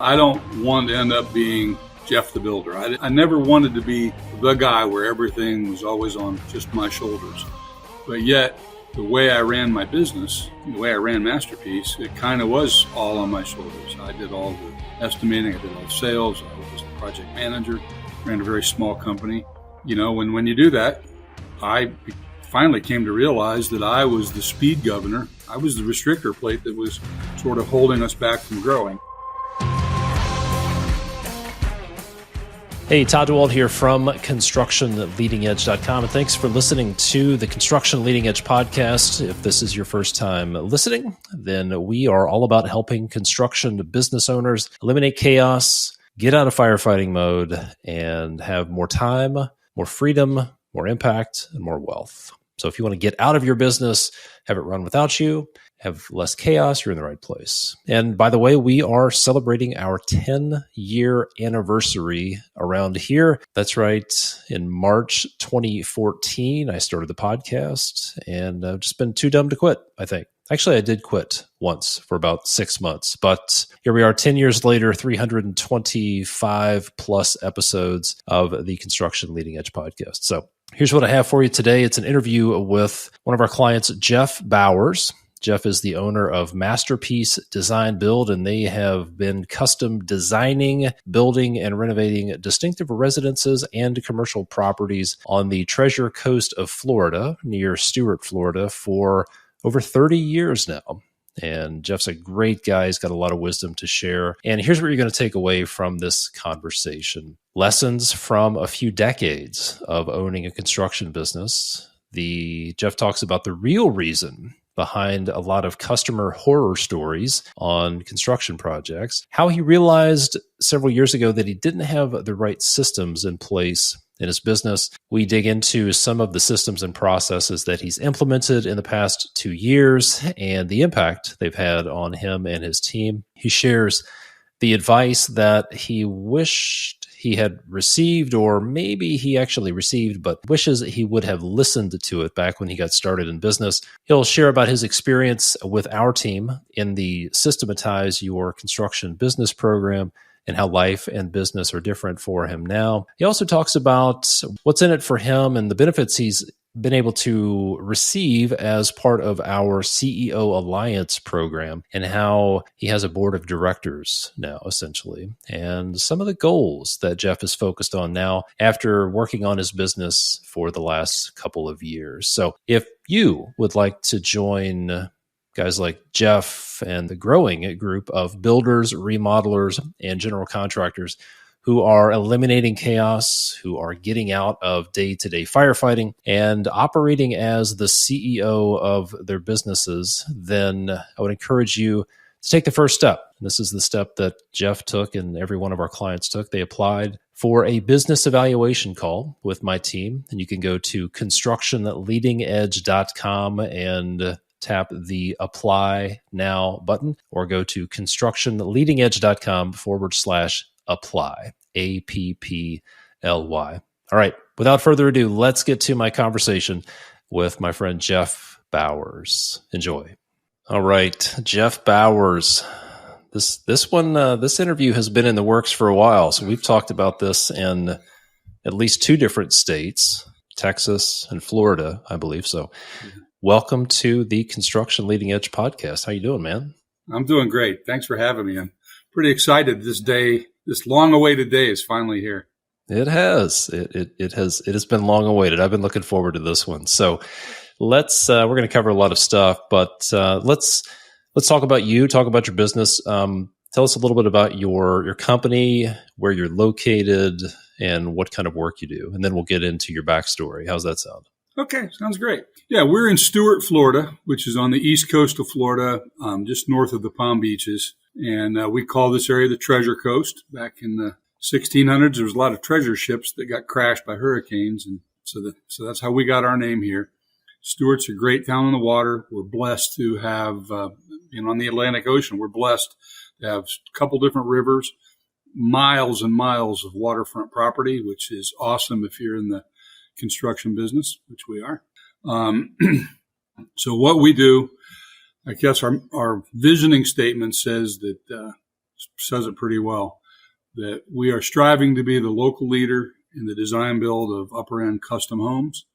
I don't want to end up being Jeff the Builder. I never wanted to be the guy where everything was always on just my shoulders. But yet, the way I ran my business, the way I ran Masterpiece, it kind of was all on my shoulders. I did all the estimating, I did all the sales, I was the project manager, ran a very small company. You know, when you do that, I finally came to realize that I was the speed governor. I was the restrictor plate that was sort of holding us back from growing. Hey, Todd Dawalt here from ConstructionLeadingEdge.com, and thanks for listening to the Construction Leading Edge podcast. If this is your first time listening, then we are all about helping construction business owners eliminate chaos, get out of firefighting mode, and have more time, more freedom, more impact, and more wealth. So if you want to get out of your business, have it run without you, have less chaos, you're in the right place. And by the way, we are celebrating our 10-year anniversary around here. That's right. In March 2014, I started the podcast, and I've just been too dumb to quit, I think. Actually, I did quit once for about 6 months, but here we are 10 years later, 325 plus episodes of the Construction Leading Edge podcast. So here's what I have for you today. It's an interview with one of our clients, Jeff Bowers. Jeff is the owner of Masterpiece Design Build, and they have been custom designing, building, and renovating distinctive residences and commercial properties on the Treasure Coast of Florida, near Stuart, Florida, for over 30 years now. And Jeff's a great guy. He's got a lot of wisdom to share. And here's what you're going to take away from this conversation. Lessons from a few decades of owning a construction business. Jeff talks about the real reason behind a lot of customer horror stories on construction projects, how he realized several years ago that he didn't have the right systems in place in his business. We dig into some of the systems and processes that he's implemented in the past 2 years and the impact they've had on him and his team. He shares the advice that he wished he had received, or maybe he actually received, but wishes that he would have listened to it back when he got started in business. He'll share about his experience with our team in the Systematize Your Construction Business program and how life and business are different for him now. He also talks about what's in it for him and the benefits he's been able to receive as part of our CEO Alliance program, and how he has a board of directors now, essentially, and some of the goals that Jeff is focused on now after working on his business for the last couple of years. So if you would like to join guys like Jeff and the growing group of builders, remodelers, and general contractors who are eliminating chaos, who are getting out of day-to-day firefighting and operating as the CEO of their businesses, then I would encourage you to take the first step. This is the step that Jeff took and every one of our clients took. They applied for a business evaluation call with my team, and you can go to constructionleadingedge.com and tap the Apply Now button, or go to constructionleadingedge.com/apply, APPLY. All right, without further ado, let's get to my conversation with my friend Jeff Bowers. Enjoy. All right, Jeff Bowers. This interview has been in the works for a while, so we've talked about this in at least 2 different states, Texas and Florida, I believe. So welcome to the Construction Leading Edge podcast. How you doing, man? I'm doing great. Thanks for having me. I'm pretty excited. This long-awaited day is finally here. It has. It has been long awaited. I've been looking forward to this one. So we're going to cover a lot of stuff, but let's talk about you. Talk about your business. Tell us a little bit about your company, where you're located, and what kind of work you do, and then we'll get into your backstory. How's that sound? Okay, sounds great. Yeah, we're in Stuart, Florida, which is on the east coast of Florida, just north of the Palm Beaches. And we call this area the Treasure Coast. Back in the 1600s, there was a lot of treasure ships that got crashed by hurricanes. And so that's how we got our name here. Stuart's a great town on the water. We're blessed to have, on the Atlantic Ocean, we're blessed to have a couple different rivers, miles and miles of waterfront property, which is awesome if you're in the construction business, which we are. So what we do, I guess our visioning statement says that says it pretty well, that we are striving to be the local leader in the design build of upper-end custom homes,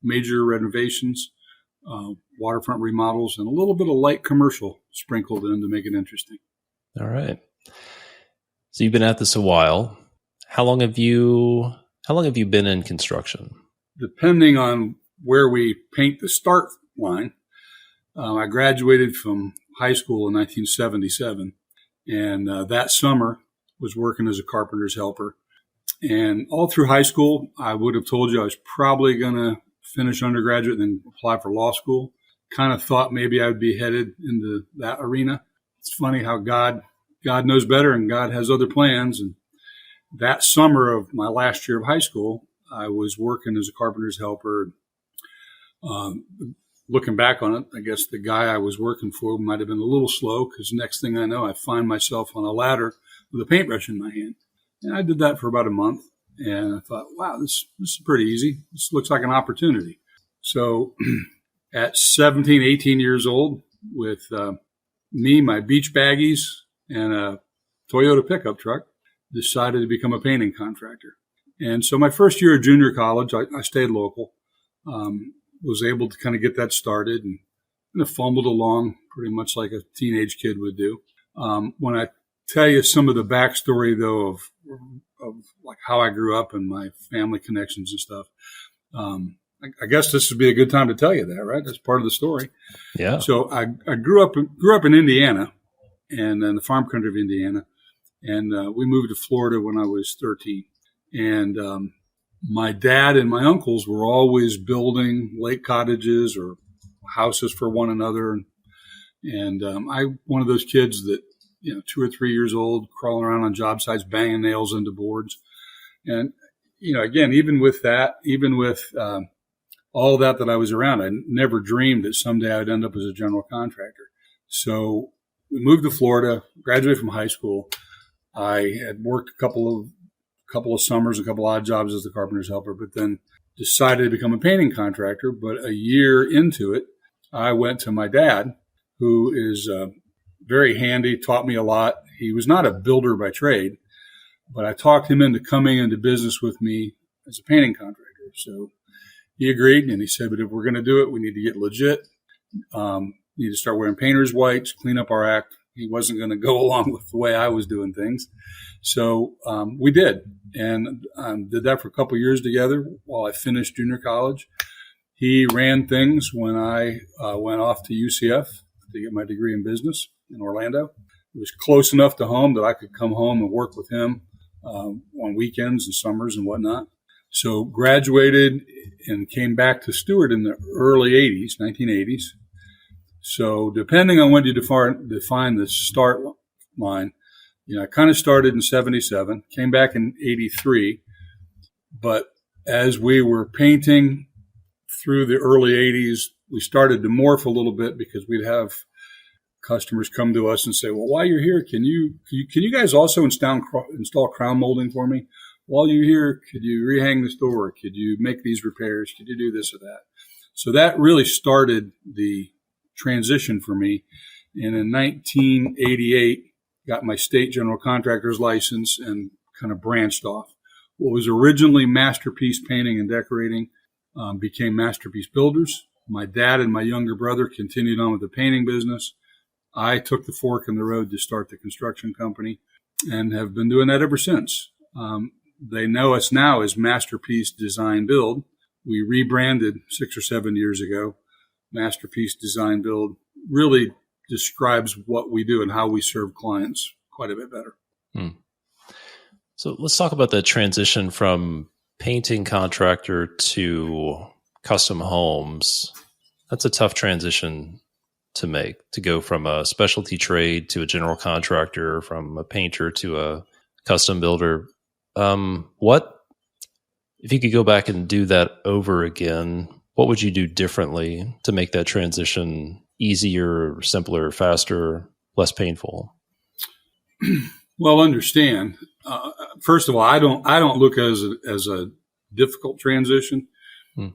major renovations, waterfront remodels, and a little bit of light commercial sprinkled in to make it interesting. All right. So you've been at this a while. How long have you been in construction? Depending on where we paint the start line, I graduated from high school in 1977, and that summer was working as a carpenter's helper. And all through high school, I would have told you I was probably going to finish undergraduate and then apply for law school. Kind of thought maybe I would be headed into that arena. It's funny how God knows better and God has other plans. And that summer of my last year of high school, I was working as a carpenter's helper. Looking back on it, I guess the guy I was working for might have been a little slow, because next thing I know, I find myself on a ladder with a paintbrush in my hand. And I did that for about a month. And I thought, wow, this is pretty easy. This looks like an opportunity. So at 17, 18 years old, with me, my beach baggies, and a Toyota pickup truck, decided to become a painting contractor. And so my first year of junior college, I stayed local, was able to kind of get that started, and fumbled along pretty much like a teenage kid would do. When I tell you some of the backstory, though, of like how I grew up and my family connections and stuff, I guess this would be a good time to tell you that, right? That's part of the story. Yeah. So I grew up in Indiana, and in the farm country of Indiana, and we moved to Florida when I was 13. And my dad and my uncles were always building lake cottages or houses for one another, and I one of those kids that, 2 or 3 years old, crawling around on job sites, banging nails into boards. And, again, even with all that I was around, I never dreamed that someday I'd end up as a general contractor. So we moved to Florida, graduated from high school. I had worked a couple of summers, a couple odd jobs as the carpenter's helper, but then decided to become a painting contractor. But a year into it, I went to my dad, who is very handy, taught me a lot. He was not a builder by trade, but I talked him into coming into business with me as a painting contractor. So he agreed, and he said, but if we're going to do it, we need to get legit. Need to start wearing painter's whites, clean up our act. He wasn't going to go along with the way I was doing things. So we did, and did that for a couple of years together while I finished junior college. He ran things when I went off to UCF to get my degree in business in Orlando. It was close enough to home that I could come home and work with him on weekends and summers and whatnot. So graduated and came back to Stewart in the early 80s, 1980s. So depending on when you define the start line, I kind of started in 77, came back in 83. But as we were painting through the early 80s, we started to morph a little bit, because we'd have customers come to us and say, well, while you're here, can you guys also install crown molding for me? While you're here, could you rehang this door? Could you make these repairs? Could you do this or that? So that really started the transition for me. And in 1988, got my state general contractor's license and kind of branched off. What was originally Masterpiece Painting and Decorating became Masterpiece Builders. My dad and my younger brother continued on with the painting business. I took the fork in the road to start the construction company and have been doing that ever since. They know us now as Masterpiece Design Build. We rebranded 6 or 7 years ago. Masterpiece Design Build really describes what we do and how we serve clients quite a bit better. So let's talk about the transition from painting contractor to custom homes. That's a tough transition to make, to go from a specialty trade to a general contractor, from a painter to a custom builder. What, if you could go back and do that over again, what would you do differently to make that transition easier, simpler, faster, less painful? Well, understand, first of all, I don't look as a difficult transition,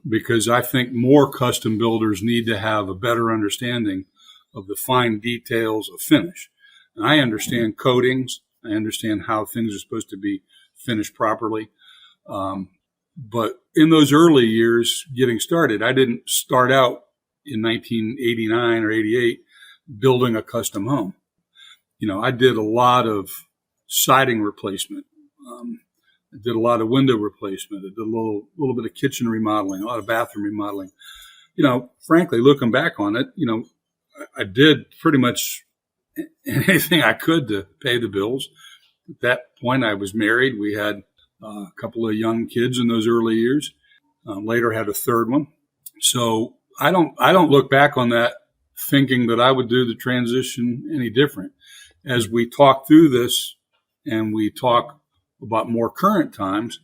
because I think more custom builders need to have a better understanding of the fine details of finish. And I understand coatings. I understand how things are supposed to be finished properly. But in those early years getting started, I didn't start out in 1989 or 88 building a custom home. I did a lot of siding replacement. I did a lot of window replacement. I did a little bit of kitchen remodeling, a lot of bathroom remodeling. Frankly, looking back on it, I did pretty much anything I could to pay the bills. At that point, I was married. We had a couple of young kids in those early years. Later, had a third one. So I don't look back on that thinking that I would do the transition any different. As we talk through this and we talk about more current times,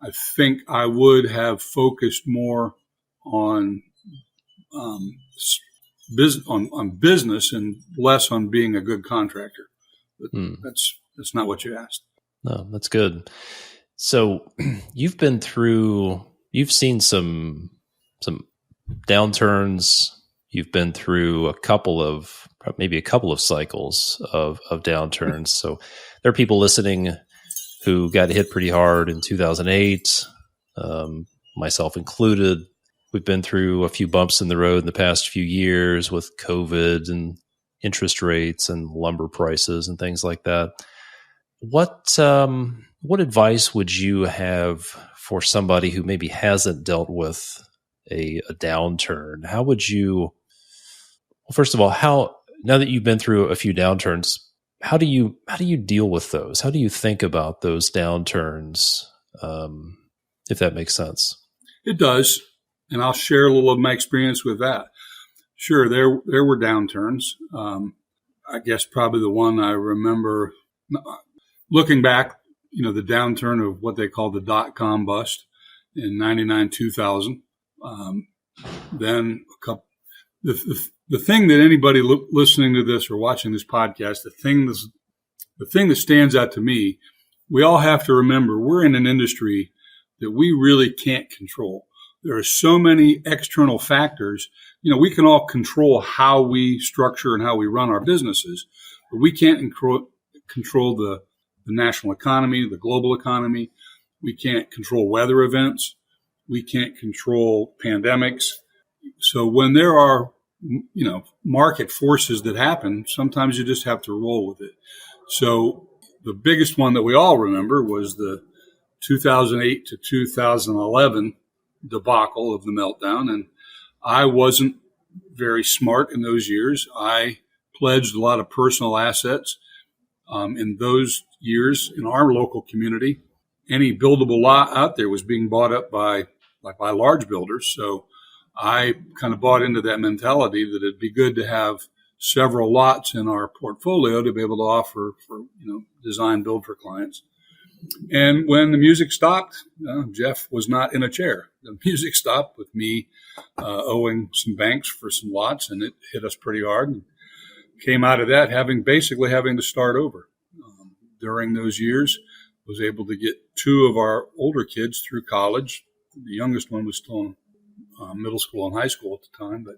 I think I would have focused more on business and less on being a good contractor. But that's not what you asked. No, that's good. So you've seen some downturns. You've been through maybe a couple of cycles of downturns. So there are people listening who got hit pretty hard in 2008, myself included. We've been through a few bumps in the road in the past few years with COVID and interest rates and lumber prices and things like that. What advice would you have for somebody who maybe hasn't dealt with a downturn? How would you, well, first of all, now that you've been through a few downturns, how do you deal with those? How do you think about those downturns? If that makes sense. It does. And I'll share a little of my experience with that. Sure, there were downturns. I guess probably the one I remember looking back, the downturn of what they call the dot-com bust in 99, 2000. Then the thing that anybody listening to this or watching this podcast, the thing that stands out to me, we all have to remember we're in an industry that we really can't control. There are so many external factors. We can all control how we structure and how we run our businesses, but we can't control the national economy, the global economy. We can't control weather events. We can't control pandemics. So when there are, market forces that happen, sometimes you just have to roll with it. So the biggest one that we all remember was the 2008 to 2011 debacle of the meltdown. And I wasn't very smart in those years. I pledged a lot of personal assets in those years in our local community. Any buildable lot out there was being bought up by large builders. So I kind of bought into that mentality that it'd be good to have several lots in our portfolio to be able to offer for, design build for clients. And when the music stopped, Jeff was not in a chair. The music stopped with me owing some banks for some lots, and it hit us pretty hard. And came out of that having to start over. During those years, was able to get two of our older kids through college. The youngest one was still in middle school and high school at the time. But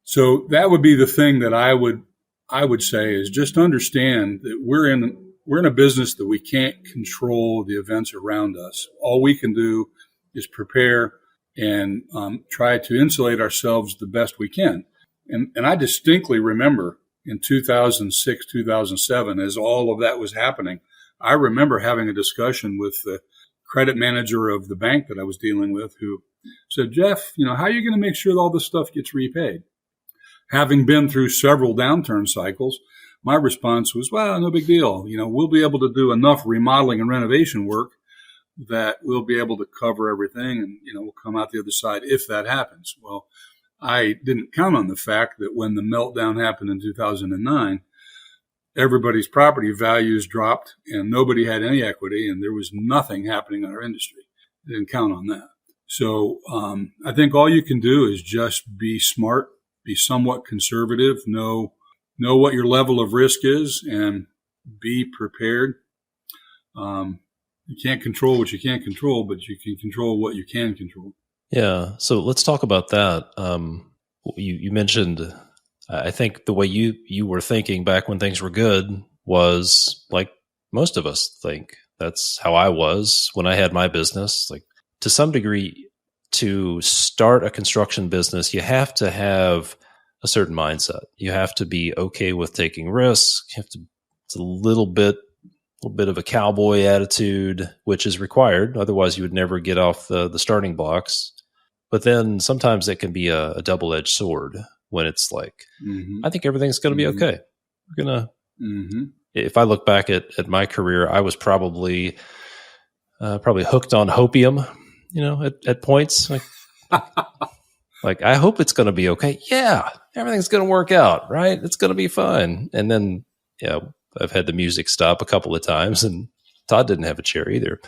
so that would be the thing that I would say is just understand that we're in a business that we can't control the events around us. All we can do is prepare and try to insulate ourselves the best we can. And I distinctly remember in 2006, 2007, as all of that was happening, I remember having a discussion with the credit manager of the bank that I was dealing with who said, Jeff, how are you going to make sure that all this stuff gets repaid? Having been through several downturn cycles, my response was, well, no big deal. We'll be able to do enough remodeling and renovation work that we'll be able to cover everything and, we'll come out the other side if that happens. Well, I didn't count on the fact that when the meltdown happened in 2009, everybody's property values dropped and nobody had any equity and there was nothing happening in our industry. I didn't count on that. So I think all you can do is just be smart, be somewhat conservative, know what your level of risk is and be prepared. You can't control what you can't control, but you can control what you can control. Yeah. So let's talk about that. You mentioned I think the way you were thinking back when things were good was like most of us think. That's how I was when I had my business. Like, to some degree, to start a construction business, you have to have a certain mindset. You have to be okay with taking risks. It's a little bit of a cowboy attitude, which is required. Otherwise, you would never get off the starting blocks. But then sometimes it can be a double-edged sword when it's like, I think everything's going to be okay. We're going to, if I look back at my career, I was probably hooked on hopium, at points. Like, I hope it's going to be okay. Yeah, everything's going to work out, right? It's going to be fun. And then, I've had the music stop a couple of times, and Todd didn't have a chair either.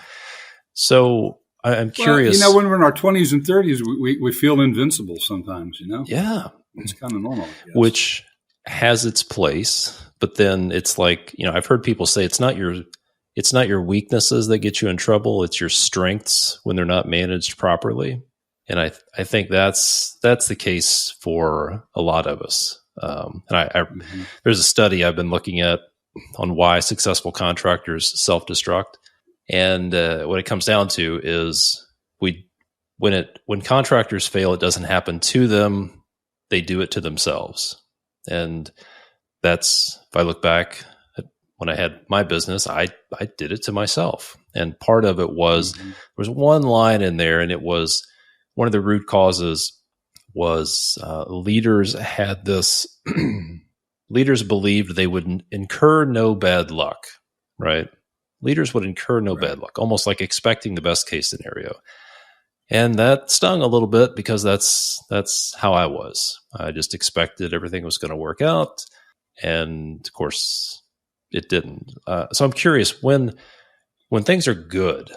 So I'm curious. When we're in our 20s and 30s, we feel invincible sometimes, Yeah. It's kind of normal, which has its place. But then it's like, I've heard people say it's not your weaknesses that get you in trouble. It's your strengths when they're not managed properly. And I think that's the case for a lot of us. There's a study I've been looking at on why successful contractors self-destruct. And what it comes down to is when contractors fail, it doesn't happen to them. They do it to themselves. And that's, if I look back at when I had my business, I did it to myself. And part of it was, there was one line in there, and it was one of the root causes was leaders had this, leaders believed they would incur no bad luck, right? Leaders would incur no bad luck, almost like expecting the best case scenario. And that stung a little bit because that's how I was. I just expected everything was going to work out. And of course it didn't. So I'm curious, when things are good,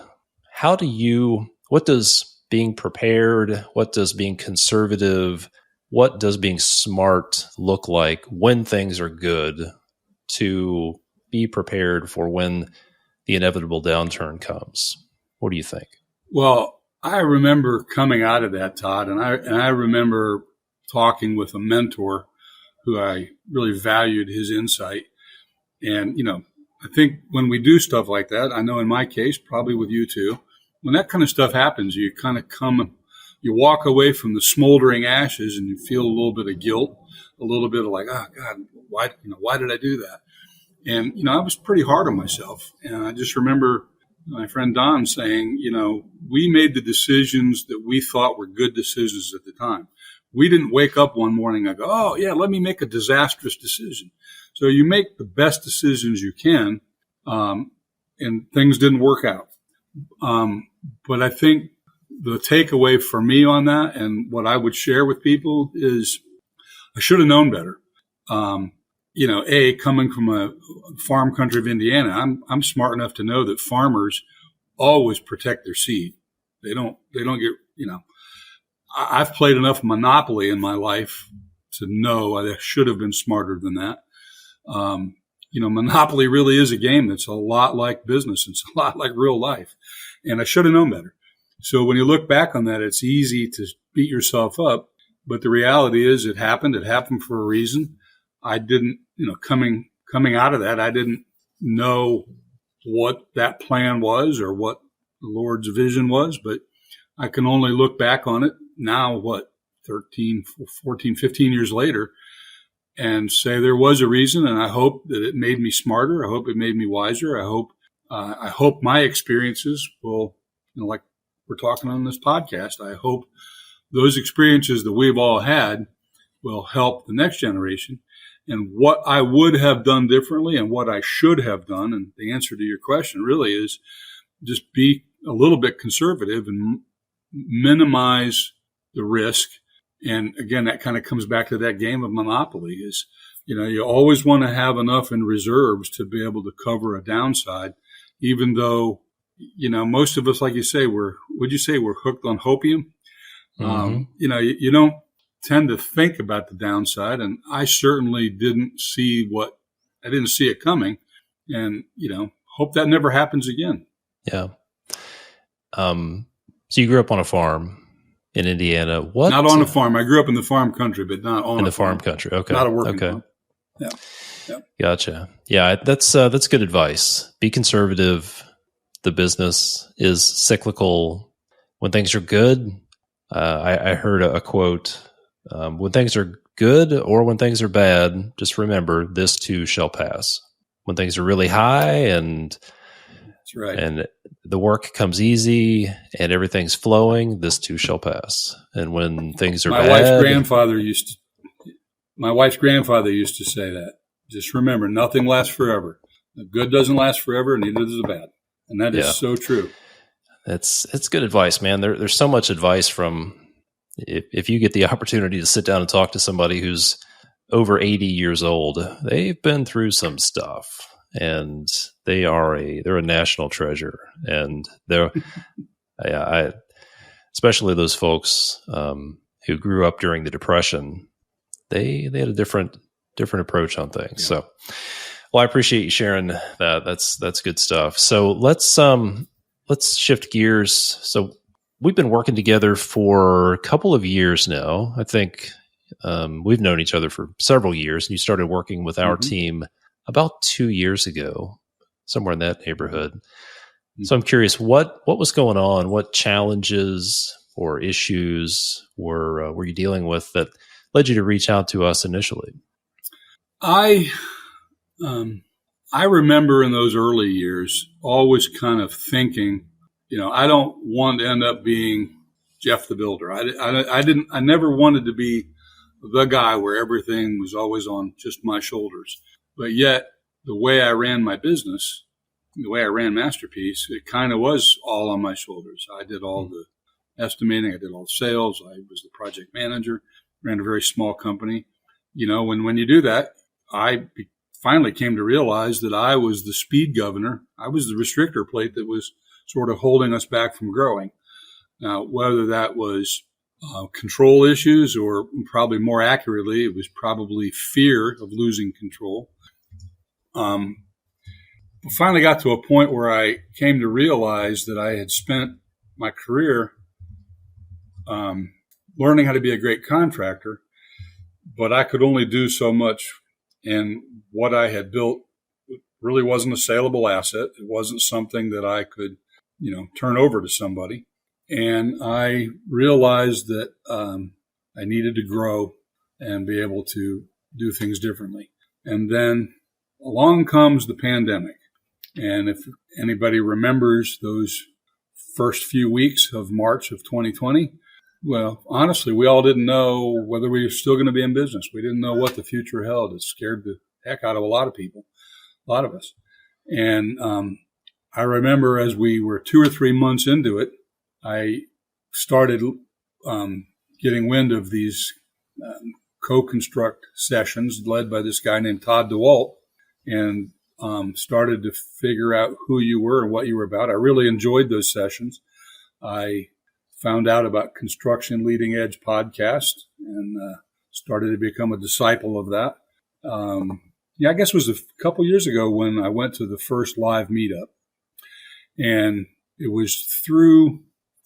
what does being prepared, what does being conservative, what does being smart look like when things are good to be prepared for when the inevitable downturn comes? What do you think? Well, I remember coming out of that, Todd, and I remember talking with a mentor who I really valued his insight. And, I think when we do stuff like that, I know in my case, probably with you too, when that kind of stuff happens, you kind of you walk away from the smoldering ashes and you feel a little bit of guilt, a little bit of like, oh God, why did I do that? And, I was pretty hard on myself. And I just remember my friend Don saying, we made the decisions that we thought were good decisions at the time. We didn't wake up one morning and go, oh yeah, let me make a disastrous decision. So you make the best decisions you can, and things didn't work out. But I think the takeaway for me on that, and what I would share with people, is I should have known better. Coming from a farm country of Indiana, I'm smart enough to know that farmers always protect their seed. They don't get, I've played enough Monopoly in my life to know I should have been smarter than that. Monopoly really is a game that's a lot like business. It's a lot like real life. And I should have known better. So when you look back on that, it's easy to beat yourself up. But the reality is it happened. It happened for a reason. I didn't, coming out of that, I didn't know what that plan was or what the Lord's vision was, but I can only look back on it now, 13, 14, 15 years later, and say there was a reason. And I hope that it made me smarter. I hope it made me wiser. I hope my experiences will, like we're talking on this podcast, I hope those experiences that we've all had will help the next generation. And what I would have done differently and what I should have done, and the answer to your question really is just be a little bit conservative and minimize the risk. And again, that kind of comes back to that game of Monopoly is, you always want to have enough in reserves to be able to cover a downside, even though, most of us, like you say, we're hooked on hopium. Mm-hmm. You don't tend to think about the downside, and I certainly didn't see it coming, and hope that never happens again. Yeah. So you grew up on a farm. in Indiana. What? Not on a farm. I grew up in the farm country, but not on in a the farm country. Okay. Not a working okay. farm. Yeah. Yeah. Gotcha. Yeah, that's good advice. Be conservative. The business is cyclical. When things are good, I heard a quote: "When things are good or when things are bad, just remember this too shall pass." When things are really high and That's right. and the work comes easy and everything's flowing, this too shall pass. And when things are My bad, wife's grandfather used to say that. Just remember, nothing lasts forever. The good doesn't last forever, neither does the bad. And that is so true. It's good advice, man. There's so much advice from if you get the opportunity to sit down and talk to somebody who's over 80 years old, they've been through some stuff, and they're a national treasure. And especially those folks who grew up during the Depression, they had a different approach on things. Yeah. So, well, I appreciate you sharing that. That's good stuff. So let's shift gears. So we've been working together for a couple of years now. I think we've known each other for several years, and you started working with our team about 2 years ago, somewhere in that neighborhood. Mm-hmm. So I'm curious, what was going on? What challenges or issues were you dealing with that led you to reach out to us initially? I remember in those early years always kind of thinking, I don't want to end up being Jeff the builder. I never wanted to be the guy where everything was always on just my shoulders. But yet the way I ran my business, the way I ran Masterpiece, it kind of was all on my shoulders. I did all the estimating. I did all the sales. I was the project manager, ran a very small company. When you do that, I finally came to realize that I was the speed governor. I was the restrictor plate that was sort of holding us back from growing. Now, whether that was control issues or probably more accurately, it was probably fear of losing control. Finally got to a point where I came to realize that I had spent my career learning how to be a great contractor, but I could only do so much. And what I had built really wasn't a saleable asset. It wasn't something that I could, turn over to somebody. And I realized that I needed to grow and be able to do things differently. And then along comes the pandemic. And if anybody remembers those first few weeks of March of 2020, well, honestly, we all didn't know whether we were still going to be in business. We didn't know what the future held. It scared the heck out of a lot of people, a lot of us. And I remember as we were 2 or 3 months into it, I started getting wind of these co-construct sessions led by this guy named Todd Dawalt, and started to figure out who you were and what you were about. I really enjoyed those sessions. I found out about Construction Leading Edge podcast and started to become a disciple of that. I guess it was a couple years ago when I went to the first live meetup. And it was through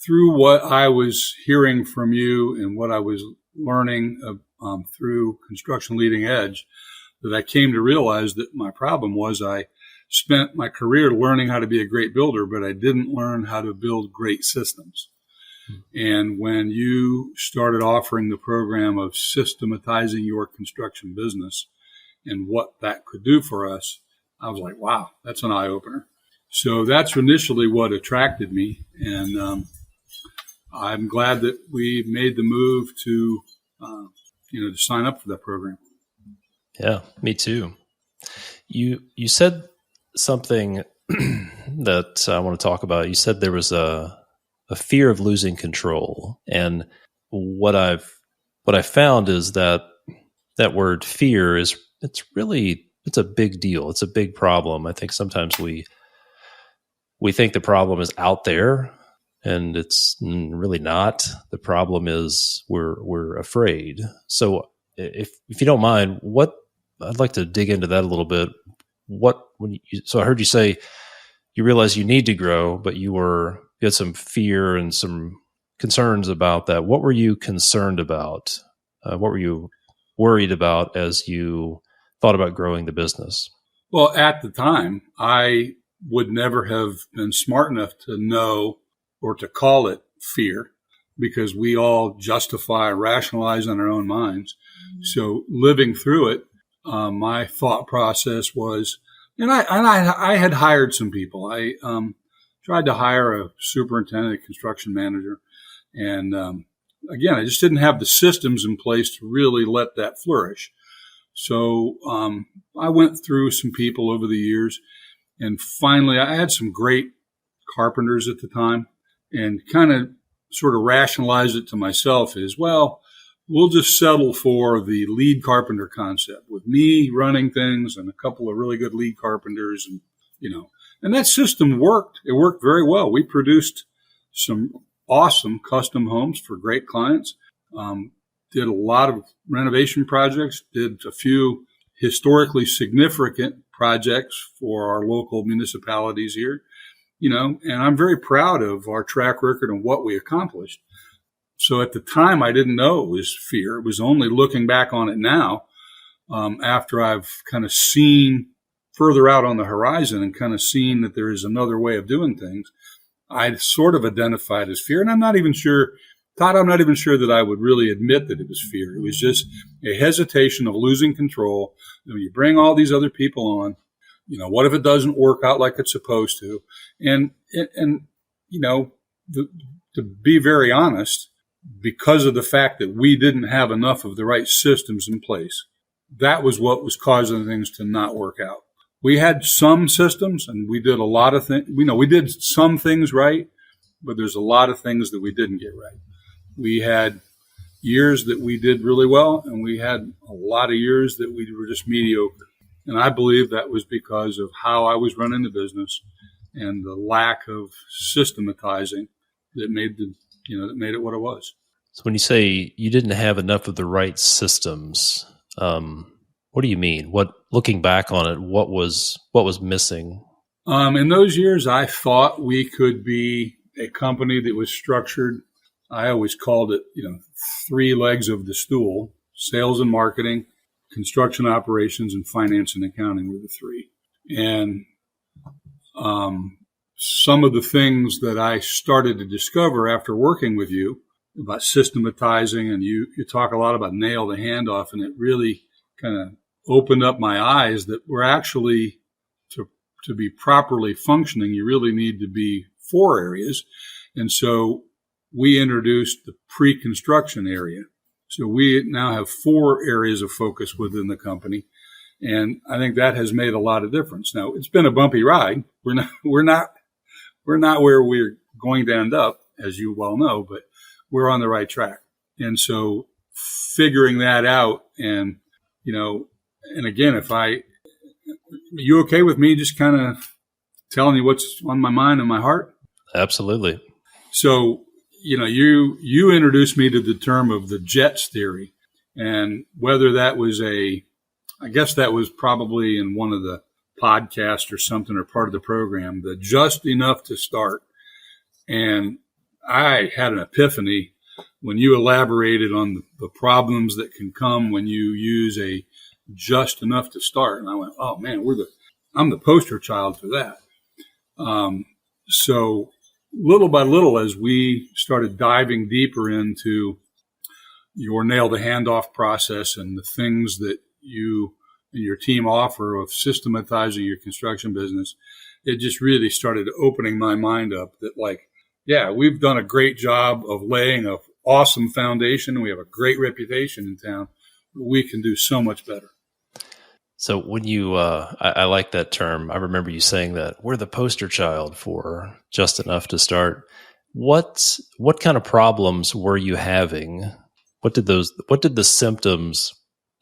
what I was hearing from you and what I was learning through Construction Leading Edge that I came to realize that my problem was I spent my career learning how to be a great builder, but I didn't learn how to build great systems. And when you started offering the program of systematizing your construction business and what that could do for us, I was like, wow, that's an eye-opener. So that's initially what attracted me. And I'm glad that we made the move to sign up for that program. Yeah, me too. You said something that I want to talk about. You said there was a fear of losing control, and what I found is that word fear it's a big deal. It's a big problem. I think sometimes we think the problem is out there, and it's really not. The problem is we're afraid. So if you don't mind, I'd like to dig into that a little bit. So I heard you say you realized you need to grow, but you had some fear and some concerns about that. What were you concerned about? What were you worried about as you thought about growing the business? Well, at the time, I would never have been smart enough to know or to call it fear, because we all justify, rationalize in our own minds. So living through it, my thought process was, and I had hired some people. I tried to hire a superintendent, a construction manager, and again, I just didn't have the systems in place to really let that flourish. So I went through some people over the years, and finally I had some great carpenters at the time, and kind of sort of rationalized it to myself as, well, we'll just settle for the lead carpenter concept with me running things and a couple of really good lead carpenters. And that system worked. It worked very well. We produced some awesome custom homes for great clients. Did a lot of renovation projects, did a few historically significant projects for our local municipalities here, and I'm very proud of our track record and what we accomplished. So at the time, I didn't know it was fear. It was only looking back on it now, after I've kind of seen further out on the horizon and kind of seen that there is another way of doing things, I sort of identified as fear. And I'm not even sure, Todd, that I would really admit that it was fear. It was just a hesitation of losing control. You bring all these other people on, what if it doesn't work out like it's supposed to? And to be very honest, because of the fact that we didn't have enough of the right systems in place, that was what was causing things to not work out. We had some systems and we did a lot of things. We did some things right, but there's a lot of things that we didn't get right. We had years that we did really well, and we had a lot of years that we were just mediocre. And I believe that was because of how I was running the business and the lack of systematizing that made it what it was. So when you say you didn't have enough of the right systems, what do you mean? Looking back on it, what was missing? In those years, I thought we could be a company that was structured. I always called it, three legs of the stool: sales and marketing, construction operations, and finance and accounting were the three. And some of the things that I started to discover after working with you about systematizing, and you talk a lot about nail the handoff, and it really kind of opened up my eyes that we're actually, to be properly functioning, you really need to be 4 areas. And so we introduced the pre-construction area. So we now have 4 areas of focus within the company. And I think that has made a lot of difference. Now, it's been a bumpy ride. We're not where we're going to end up, as you well know, but we're on the right track. And so figuring that out, and, and again, are you okay with me just kind of telling you what's on my mind and my heart? Absolutely. So, you introduced me to the term of the JETS theory, and whether that was I guess that was probably in one of the podcasts or something, or part of the program, the just enough to start. And I had an epiphany when you elaborated on the problems that can come when you use a just enough to start. And I went, oh man, I'm the poster child for that. So little by little, as we started diving deeper into your nail the handoff process and the things that you and your team offer of systematizing your construction business, it just really started opening my mind up that, we've done a great job of laying an awesome foundation. We have a great reputation in town, but we can do so much better. So when you, I like that term. I remember you saying that we're the poster child for just enough to start. What kind of problems were you having? What did the symptoms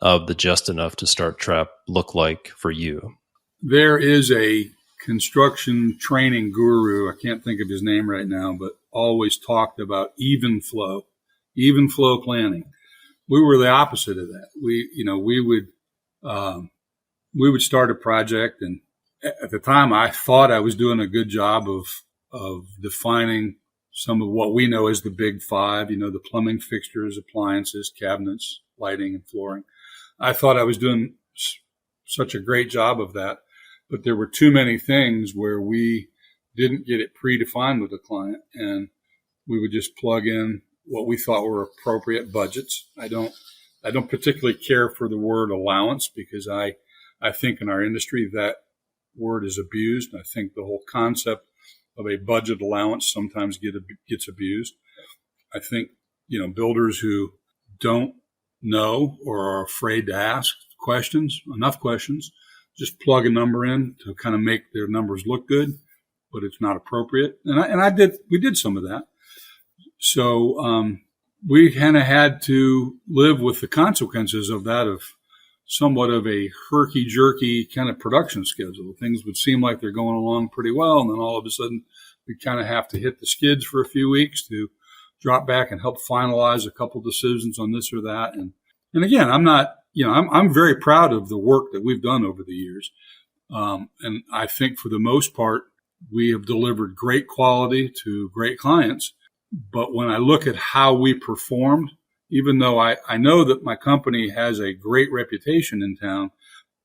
of the just enough to start trap look like for you? There is a construction training guru, I can't think of his name right now, but always talked about even flow planning. We were the opposite of that. We would start a project, and at the time I thought I was doing a good job of defining some of what we know as the big five, the plumbing fixtures, appliances, cabinets, lighting, and flooring. I thought I was doing such a great job of that, but there were too many things where we didn't get it predefined with the client, and we would just plug in what we thought were appropriate budgets. I don't particularly care for the word allowance, because I think in our industry that word is abused. I think the whole concept of a budget allowance sometimes gets abused. I think, builders who don't know or are afraid to ask enough questions, just plug a number in to kind of make their numbers look good, but it's not appropriate. We did some of that. So, we kind of had to live with the consequences of that, of somewhat of a herky-jerky kind of production schedule. Things would seem like they're going along pretty well, and then all of a sudden we kind of have to hit the skids for a few weeks to drop back and help finalize a couple decisions on this or that. And again, I'm very proud of the work that we've done over the years. And I think for the most part, we have delivered great quality to great clients. But when I look at how we performed, even though I know that my company has a great reputation in town,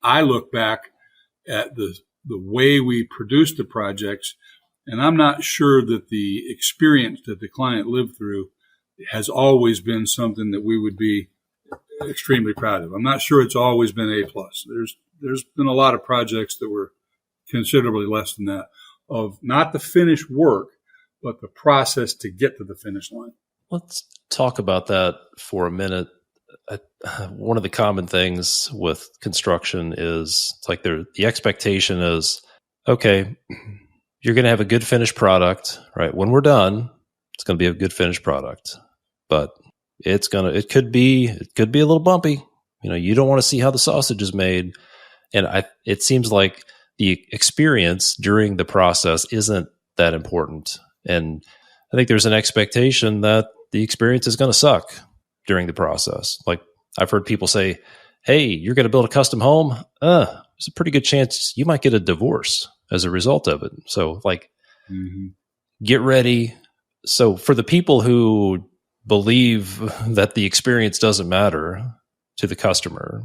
I look back at the way we produced the projects, and I'm not sure that the experience that the client lived through has always been something that we would be extremely proud of. I'm not sure it's always been A+. There's been a lot of projects that were considerably less than that, of not the finished work, but the process to get to the finish line. Let's talk about that for a minute. One of the common things with construction is like the expectation is, okay, you're going to have a good finished product, right? When we're done, it's going to be a good finished product, but it could be a little bumpy. You don't want to see how the sausage is made. And it seems like the experience during the process isn't that important. And I think there's an expectation that the experience is going to suck during the process. Like I've heard people say, hey, you're going to build a custom home. There's a pretty good chance you might get a divorce as a result of it. So get ready. So for the people who believe that the experience doesn't matter to the customer,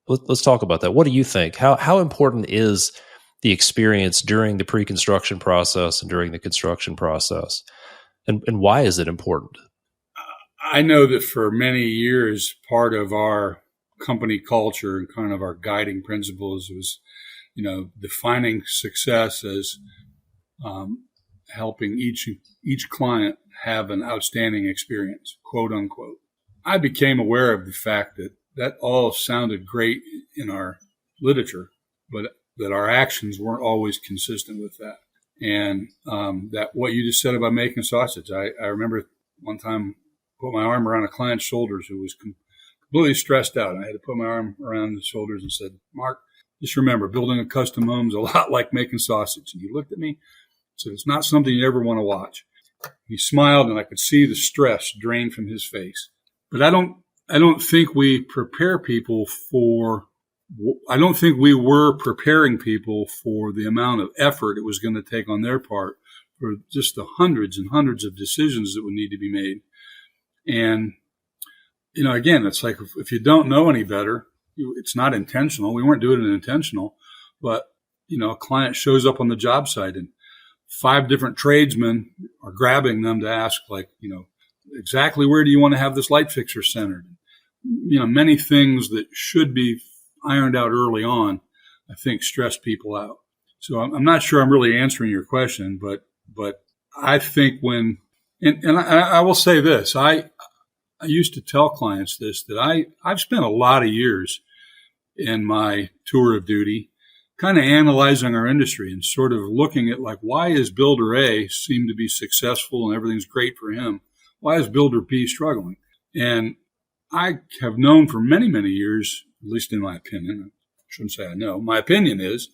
let's talk about that. What do you think? How important is the experience during the pre-construction process and during the construction process? And why is it important? I know that for many years, part of our company culture and kind of our guiding principles was, defining success as helping each client have an outstanding experience, quote unquote. I became aware of the fact that all sounded great in our literature, but that our actions weren't always consistent with that. And that what you just said about making sausage, I remember one time put my arm around a client's shoulders who was completely stressed out. And I had to put my arm around his shoulders and said, Mark, just remember, building a custom home is a lot like making sausage. And he looked at me and said, it's not something you ever want to watch. He smiled, and I could see the stress drain from his face. But I don't think we prepare people for, I don't think we were preparing people for the amount of effort it was going to take on their part for just the hundreds and hundreds of decisions that would need to be made. And, again, it's like if you don't know any better, it's not intentional. We weren't doing it intentional, but, a client shows up on the job site and 5 different tradesmen are grabbing them to ask, exactly where do you want to have this light fixture centered? Many things that should be ironed out early on, I think stress people out. So I'm not sure I'm really answering your question, but I think and I will say this, I used to tell clients this, that I've spent a lot of years in my tour of duty kind of analyzing our industry and sort of looking at why is builder A seem to be successful and everything's great for him? Why is builder B struggling? And I have known for many, many years, at least in my opinion, I shouldn't say I know, my opinion is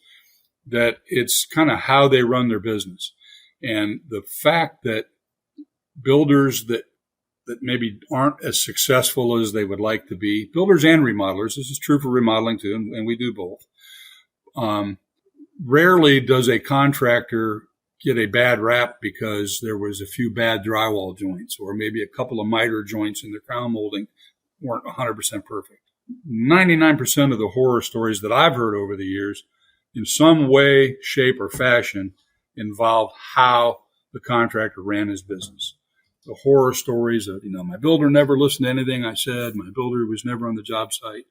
that it's kind of how they run their business. And the fact that builders that maybe aren't as successful as they would like to be, builders and remodelers, this is true for remodeling too, and we do both. Rarely does a contractor get a bad rap because there was a few bad drywall joints or maybe a couple of miter joints in the crown molding weren't 100% perfect. 99% of the horror stories that I've heard over the years, in some way, shape, or fashion, involve how the contractor ran his business. The horror stories of, my builder never listened to anything I said. My builder was never on the job site.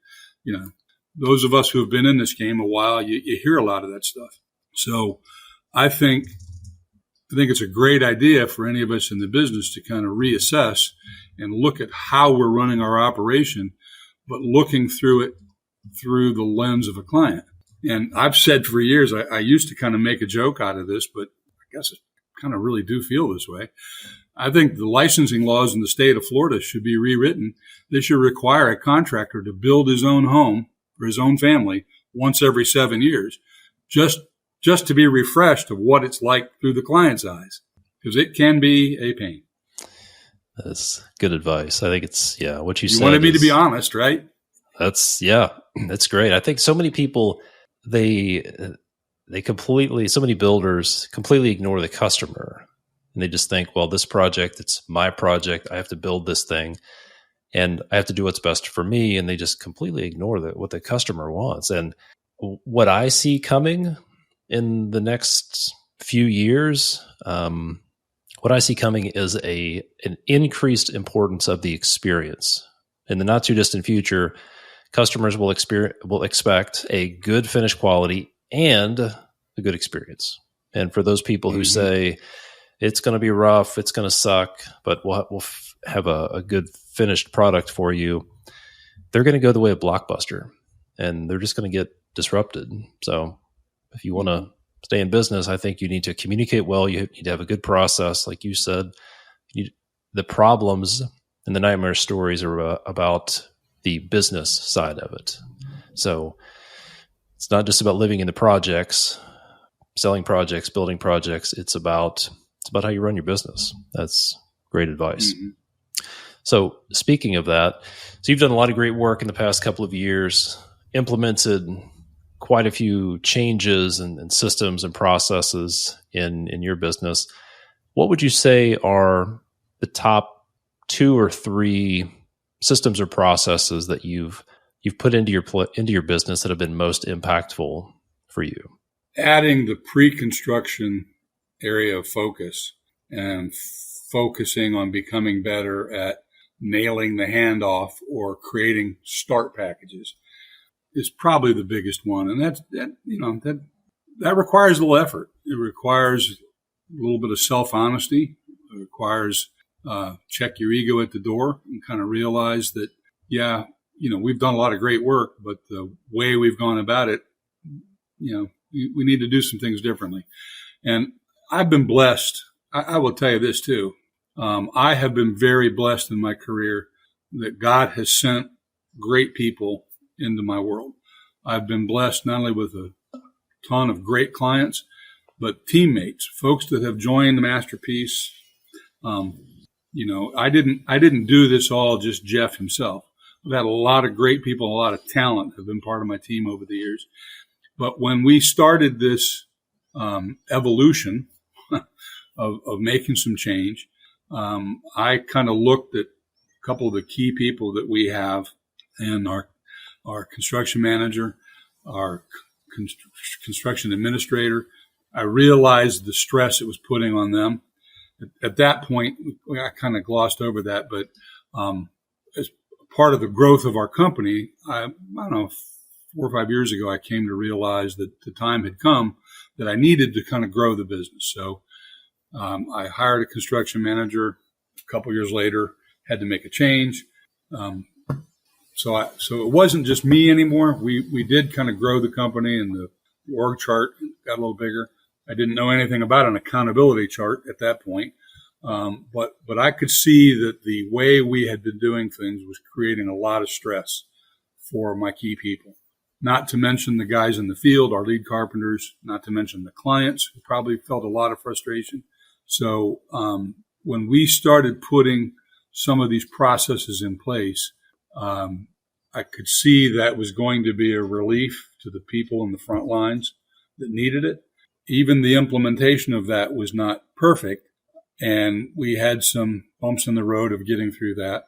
Those of us who have been in this game a while, you hear a lot of that stuff. So I think it's a great idea for any of us in the business to kind of reassess and look at how we're running our operation, but looking through it through the lens of a client. And I've said for years, I used to kind of make a joke out of this, but I guess I kind of really do feel this way. I think the licensing laws in the state of Florida should be rewritten. They should require a contractor to build his own home for his own family once every 7 years, just to be refreshed of what it's like through the client's eyes, because it can be a pain. That's good advice. I think it's, what you said. You wanted me to be honest, right? That's great. I think so many people, so many builders completely ignore the customer. And they just think, well, this project, it's my project. I have to build this thing and I have to do what's best for me. And they just completely ignore what the customer wants. And what I see coming in the next few years, what I see coming is an increased importance of the experience. In the not too distant future, customers will expect a good finish quality and a good experience. And for those people who say it's going to be rough, it's going to suck, but we'll have a good finished product for you, they're going to go the way of Blockbuster, and they're just going to get disrupted. So if you want to stay in business, I think you need to communicate well. You need to have a good process. Like you said, the problems and the nightmare stories are about the business side of it. So it's not just about living in the projects, selling projects, building projects. It's about how you run your business. That's great advice. Mm-hmm. So speaking of that, so you've done a lot of great work in the past couple of years, implemented quite a few changes and systems and processes in your business. What would you say are the top 2 or 3 systems or processes that you've put into your business that have been most impactful for you? Adding the pre-construction area of focus and focusing on becoming better at nailing the handoff or creating start packages is probably the biggest one. And that requires a little effort. It requires a little bit of self-honesty. It requires check your ego at the door and kind of realize that, we've done a lot of great work, but the way we've gone about it, we need to do some things differently. And I've been blessed. I will tell you this too. I have been very blessed in my career that God has sent great people into my world. I've been blessed not only with a ton of great clients, but teammates, folks that have joined the Masterpiece. I didn't do this all just Jeff himself. I've had a lot of great people, a lot of talent have been part of my team over the years. But when we started this evolution of making some change, I kind of looked at a couple of the key people that we have, and our construction manager, our construction administrator. I realized the stress it was putting on them. At that point, I kind of glossed over that, but as part of the growth of our company, I don't know, 4 or 5 years ago, I came to realize that the time had come that I needed to kind of grow the business. So I hired a construction manager. A couple years later, had to make a change. So it wasn't just me anymore. We did kind of grow the company, and the org chart got a little bigger. I didn't know anything about an accountability chart at that point. But I could see that the way we had been doing things was creating a lot of stress for my key people. Not to mention the guys in the field, our lead carpenters, not to mention the clients who probably felt a lot of frustration. So when we started putting some of these processes in place, I could see that was going to be a relief to the people in the front lines that needed it. even the implementation of that was not perfect. And we had some bumps in the road of getting through that.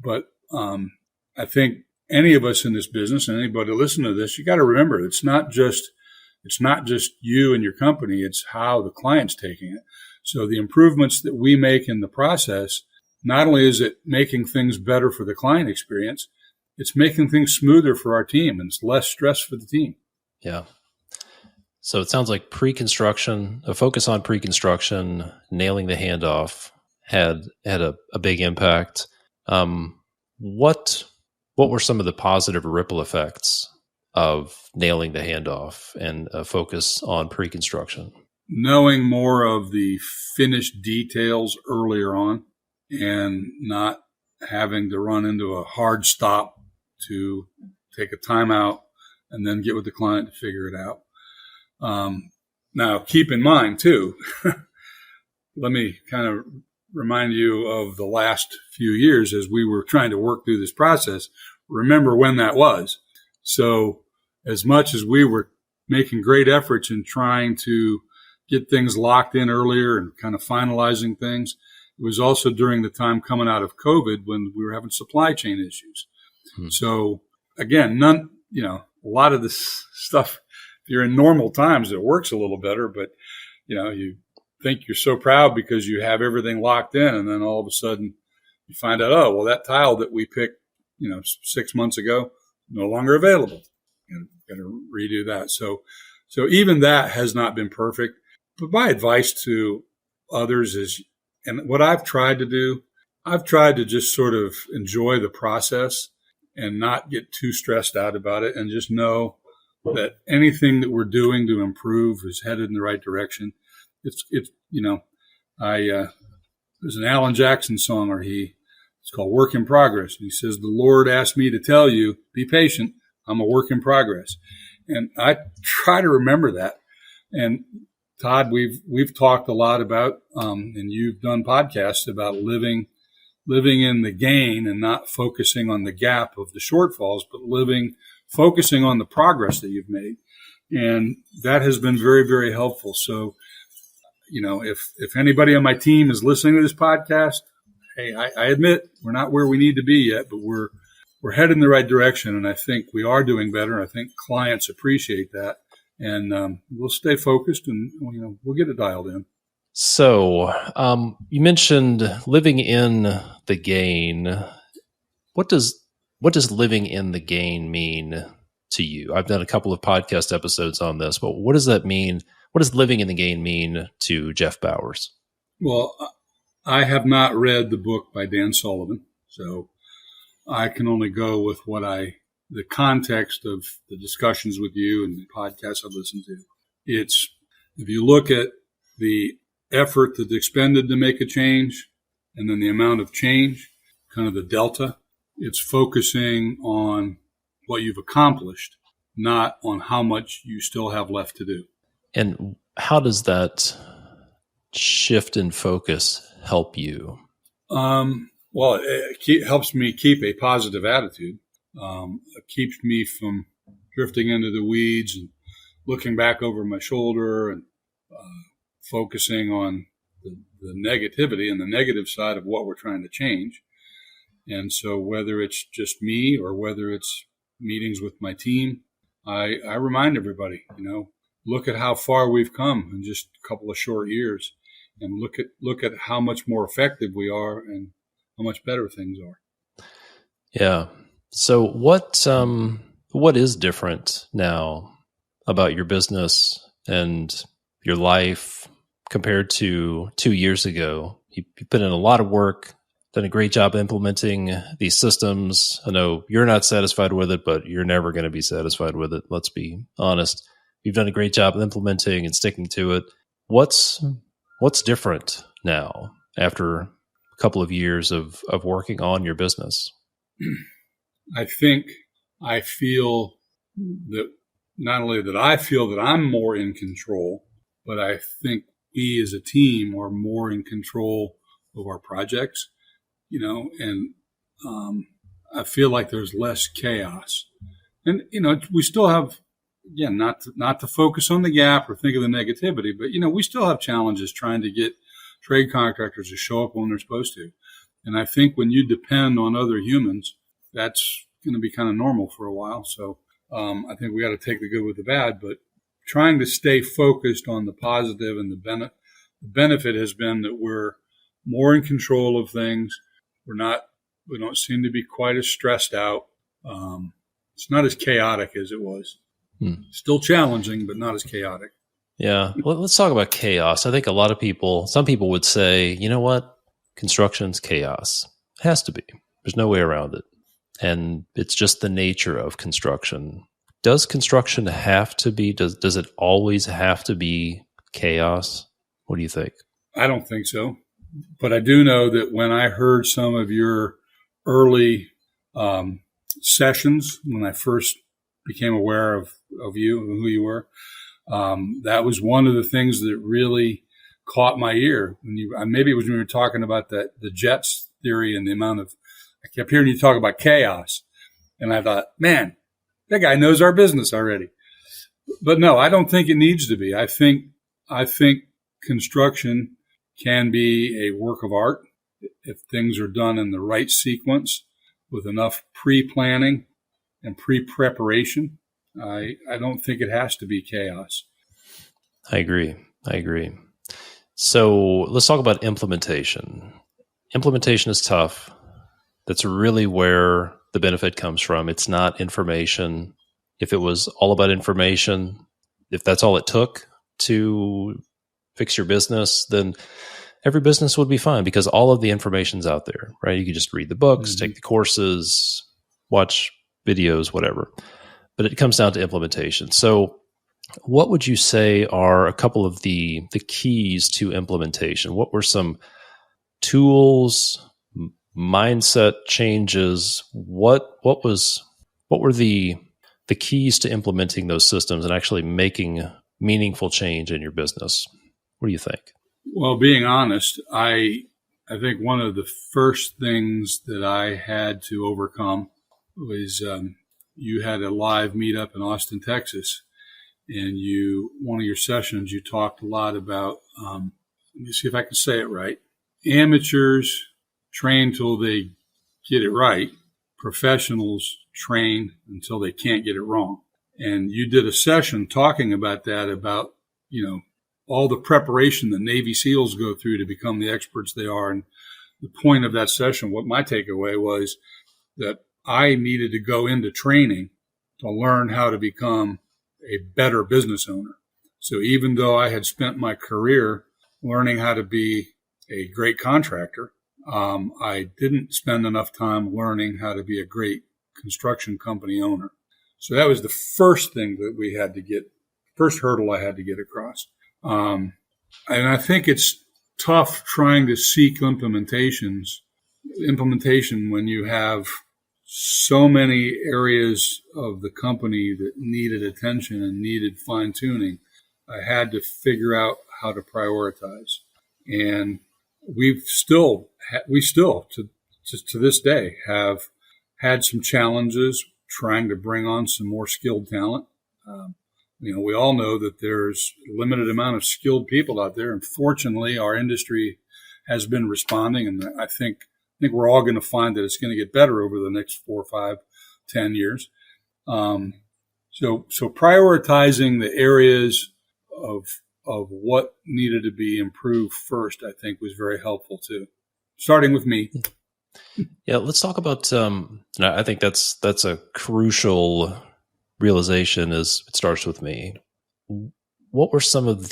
But I think any of us in this business and anybody listening to this, you got to remember, it's not just you and your company, it's how the client's taking it. So the improvements that we make in the process, not only is it making things better for the client experience, it's making things smoother for our team, and it's less stress for the team. Yeah. So it sounds like pre-construction, a focus on pre-construction, nailing the handoff had a big impact. What were some of the positive ripple effects of nailing the handoff and a focus on pre-construction? Knowing more of the finished details earlier on and not having to run into a hard stop to take a timeout and then get with the client to figure it out. Now, keep in mind, too, let me kind of remind you of the last few years as we were trying to work through this process. Remember when that was. So as much as we were making great efforts in trying to get things locked in earlier and kind of finalizing things, it was also during the time coming out of COVID when we were having supply chain issues. So again, a lot of this stuff, if you're in normal times, it works a little better, but you think you're so proud because you have everything locked in, and then all of a sudden you find out, oh, well, that tile that we picked, 6 months ago, no longer available. Got to redo that. So even that has not been perfect. But my advice to others is, and what I've tried to do, I've tried to just sort of enjoy the process and not get too stressed out about it, and just know that anything that we're doing to improve is headed in the right direction. It's there's an Alan Jackson song, it's called Work in Progress. And he says, the Lord asked me to tell you, be patient. I'm a work in progress. And I try to remember that. And Todd, we've talked a lot about, and you've done podcasts about living in the gain and not focusing on the gap of the shortfalls, but focusing on the progress that you've made. And that has been very, very helpful. So, if anybody on my team is listening to this podcast, hey, I admit we're not where we need to be yet, but we're headed in the right direction. And I think we are doing better. I think clients appreciate that. And we'll stay focused, and we'll get it dialed in. So you mentioned living in the gain. What does living in the gain mean to you? I've done a couple of podcast episodes on this, but what does that mean? What does living in the gain mean to Jeff Bowers? Well, I have not read the book by Dan Sullivan, so I can only go with the context of the discussions with you and the podcasts I've listened to. It's, if you look at the effort that's expended to make a change and then the amount of change, kind of the delta, it's focusing on what you've accomplished, not on how much you still have left to do. And how does that shift in focus help you? Well, it helps me keep a positive attitude. It keeps me from drifting into the weeds and looking back over my shoulder and focusing on the negativity and the negative side of what we're trying to change. And so whether it's just me or whether it's meetings with my team, I remind everybody, look at how far we've come in just a couple of short years, and look at how much more effective we are and how much better things are. Yeah. So what is different now about your business and your life compared to 2 years ago? You put in a lot of work, done a great job implementing these systems. I know you're not satisfied with it, but you're never going to be satisfied with it. Let's be honest. You've done a great job implementing and sticking to it. What's different now after a couple of years of working on your business? I think I feel that not only that I feel that I'm more in control, but I think we as a team are more in control of our projects, and I feel like there's less chaos. And, we still have again, not to focus on the gap or think of the negativity, but, we still have challenges trying to get trade contractors to show up when they're supposed to. And I think when you depend on other humans, that's going to be kind of normal for a while. So I think we got to take the good with the bad, but trying to stay focused on the positive and the benefit has been that we're more in control of things. We don't seem to be quite as stressed out. It's not as chaotic as it was. Still challenging, but not as chaotic. Yeah. Well, let's talk about chaos. I think some people would say, you know what? Construction's chaos. It has to be. There's no way around it. And it's just the nature of construction. Does construction have to be, does it always have to be chaos? What do you think? I don't think so. But I do know that when I heard some of your early sessions, when I first became aware of you and who you were, that was one of the things that really caught my ear. Maybe it was when we were talking about the jets theory and the amount of, I kept hearing you talk about chaos. And I thought, man, that guy knows our business already. But no, I don't think it needs to be. I think construction can be a work of art if things are done in the right sequence with enough pre-planning and pre-preparation. I don't think it has to be chaos. I agree. So let's talk about implementation. Implementation is tough. That's really where the benefit comes from. It's not information. If it was all about information, if that's all it took to fix your business, then every business would be fine because all of the information's out there, right? You can just read the books, take the courses, watch videos, whatever. But it comes down to implementation. So what would you say are a couple of the keys to implementation? What were some tools, mindset changes? What were the keys to implementing those systems and actually making meaningful change in your business? What do you think? Well, being honest, I think one of the first things that I had to overcome was you had a live meetup in Austin, Texas, and one of your sessions, you talked a lot about, let me see if I can say it right, amateurs train till they get it right, professionals train until they can't get it wrong. And you did a session talking about that, about, all the preparation the Navy SEALs go through to become the experts they are. And the point of that session, what my takeaway was that I needed to go into training to learn how to become a better business owner. So even though I had spent my career learning how to be a great contractor, I didn't spend enough time learning how to be a great construction company owner. So that was the first thing that first hurdle I had to get across. And I think it's tough trying to seek implementation when you have so many areas of the company that needed attention and needed fine tuning. I had to figure out how to prioritize. And we still to this day have had some challenges trying to bring on some more skilled talent. We all know that there's a limited amount of skilled people out there. And fortunately, our industry has been responding. And I think we're all going to find that it's going to get better over the next 4, 5, 10 years. So prioritizing the areas of what needed to be improved first, I think was very helpful too. Starting with me. Yeah, let's talk about, I think that's a crucial realization is it starts with me. What were some of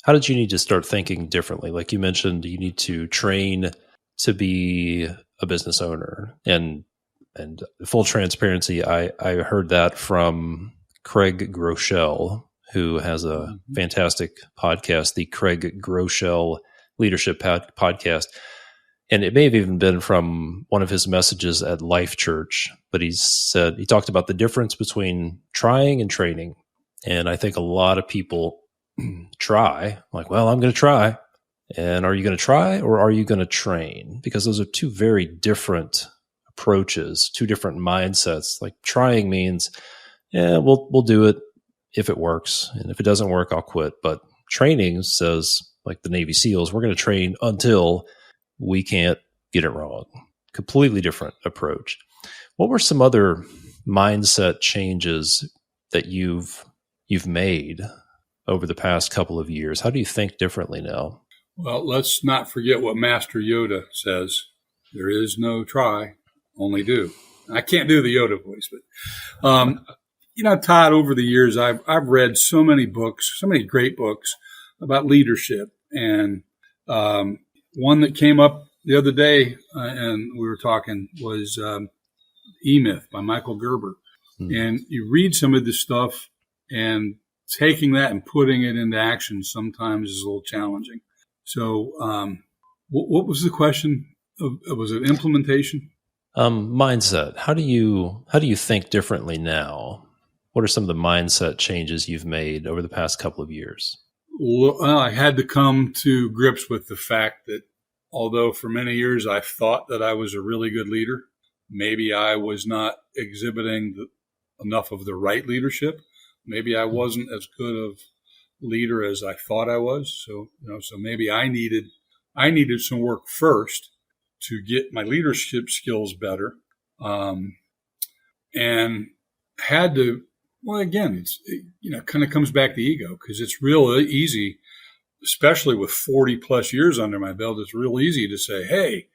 how did you need to start thinking differently? Like you mentioned, you need to train to be a business owner. And full transparency, I heard that from Craig Groeschel, who has a fantastic podcast, the Craig Groeschel Leadership Podcast. And it may have even been from one of his messages at Life Church, but he talked about the difference between trying and training. And I think a lot of people try, like, well, I'm going to try. And are you going to try or are you going to train? Because those are two very different approaches, two different mindsets. Like trying means yeah, we'll do it if it works. And if it doesn't work, I'll quit. But training says, like the Navy SEALs, we're going to train until we can't get it wrong. Completely different approach. What were some other mindset changes that you've made over the past couple of years? How do you think differently now? Well, let's not forget what Master Yoda says. There is no try, only do. I can't do the Yoda voice, but Todd, over the years, I've read so many books, so many great books about leadership, and one that came up the other day, and we were talking, was E-Myth by Michael Gerber. And you read some of this stuff, and taking that and putting it into action sometimes is a little challenging. So, what was the question? Was it implementation? Mindset. How do you think differently now? What are some of the mindset changes you've made over the past couple of years? Well, I had to come to grips with the fact that although for many years I thought that I was a really good leader, maybe I was not exhibiting enough of the right leadership. Maybe I wasn't as good of leader as I thought I was. So maybe I needed some work first to get my leadership skills better, and had to. Well, again, kind of comes back to ego, because it's real easy, especially with 40 plus years under my belt. It's real easy to say, "Hey,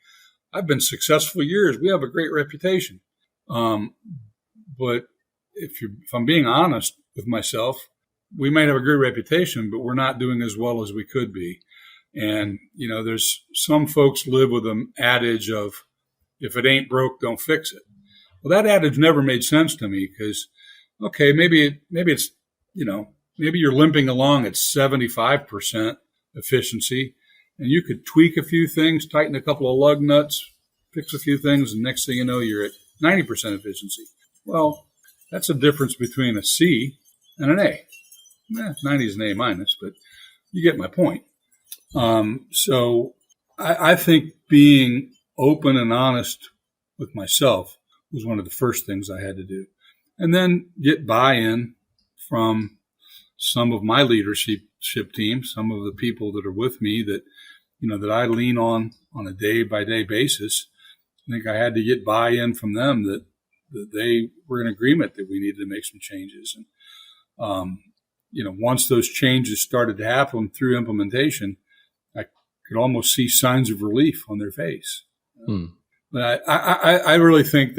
I've been successful years. We have a great reputation." But if I'm being honest with myself, we might have a great reputation, but we're not doing as well as we could be. And, there's some folks live with an adage of, if it ain't broke, don't fix it. Well, that adage never made sense to me, because, okay, maybe it's, maybe you're limping along at 75% efficiency, and you could tweak a few things, tighten a couple of lug nuts, fix a few things, and next thing you know, you're at 90% efficiency. Well, that's the difference between a C and an A. 90 is an A minus, but you get my point. So I think being open and honest with myself was one of the first things I had to do. And then get buy-in from some of my leadership team, some of the people that are with me that, that I lean on a day-by-day basis. I think I had to get buy-in from them that they were in agreement that we needed to make some changes. And, once those changes started to happen through implementation, I could almost see signs of relief on their face. But I really think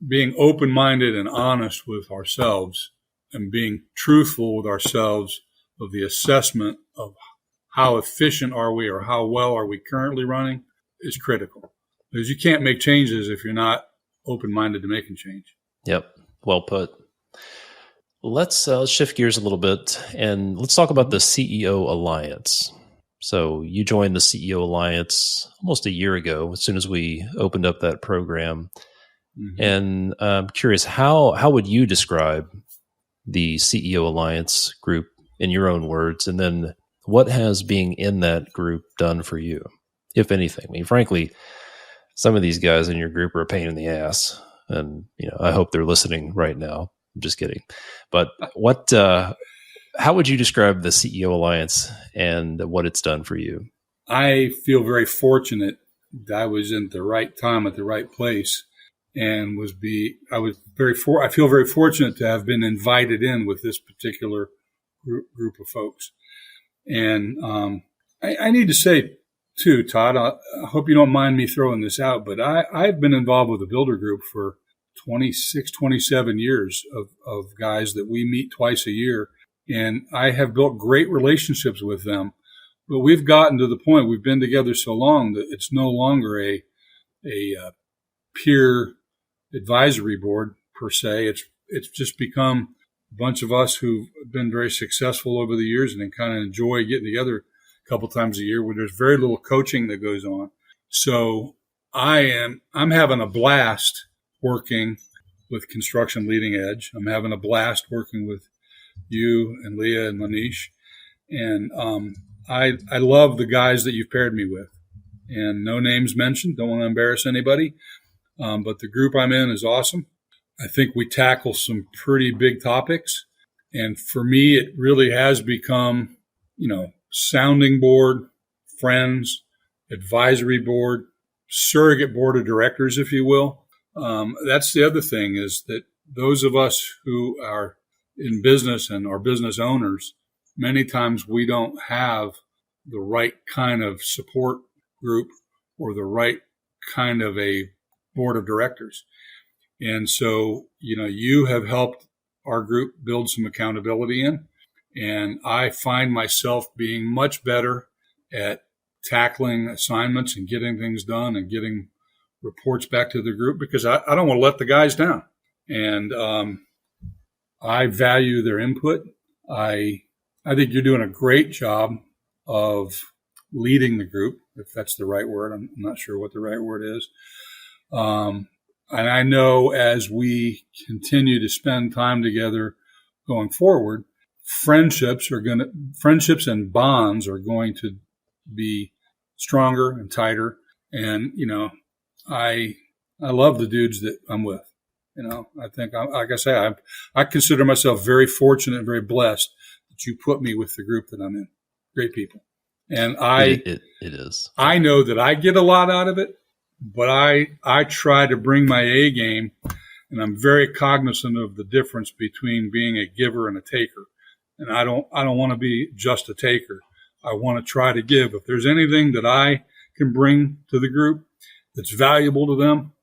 being open-minded and honest with ourselves and being truthful with ourselves of the assessment of how efficient are we or how well are we currently running is critical. Because you can't make changes if you're not open-minded to making change. Yep. Well put. Let's shift gears a little bit, and let's talk about the CEO Alliance. So you joined the CEO Alliance almost a year ago, as soon as we opened up that program. Mm-hmm. And I'm curious, how would you describe the CEO Alliance group in your own words? And then what has being in that group done for you, if anything? I mean, frankly, some of these guys in your group are a pain in the ass. And, I hope they're listening right now. I'm just kidding. But how would you describe the CEO Alliance and what it's done for you? I feel very fortunate that I was in the right time at the right place, and I feel very fortunate to have been invited in with this particular group of folks. And I need to say too, Todd, I hope you don't mind me throwing this out, but I've been involved with the Builder Group for 26, 27 years of guys that we meet twice a year. And I have built great relationships with them. But we've gotten to the point, we've been together so long that it's no longer a peer advisory board per se. It's just become a bunch of us who've been very successful over the years and then kind of enjoy getting together a couple times a year where there's very little coaching that goes on. So I'm having a blast working with Construction Leading Edge. I'm having a blast working with you and Leah and Manish. And I love the guys that you've paired me with. And no names mentioned. Don't want to embarrass anybody. But the group I'm in is awesome. I think we tackle some pretty big topics. And for me, it really has become, sounding board, friends, advisory board, surrogate board of directors, if you will. That's the other thing, is that those of us who are in business and are business owners, many times we don't have the right kind of support group or the right kind of a board of directors. And so, you have helped our group build some accountability in, and I find myself being much better at tackling assignments and getting things done and getting reports back to the group, because I don't want to let the guys down. And I value their input. I think you're doing a great job of leading the group, if that's the right word. I'm not sure what the right word is. And I know as we continue to spend time together going forward, friendships and bonds are going to be stronger and tighter. And, I love the dudes that I'm with. I think, like I say, I consider myself very fortunate and very blessed that you put me with the group that I'm in. Great people. And It is. I know that I get a lot out of it, but I try to bring my A game, and I'm very cognizant of the difference between being a giver and a taker. And I don't want to be just a taker. I want to try to give. If there's anything that I can bring to the group that's valuable to them,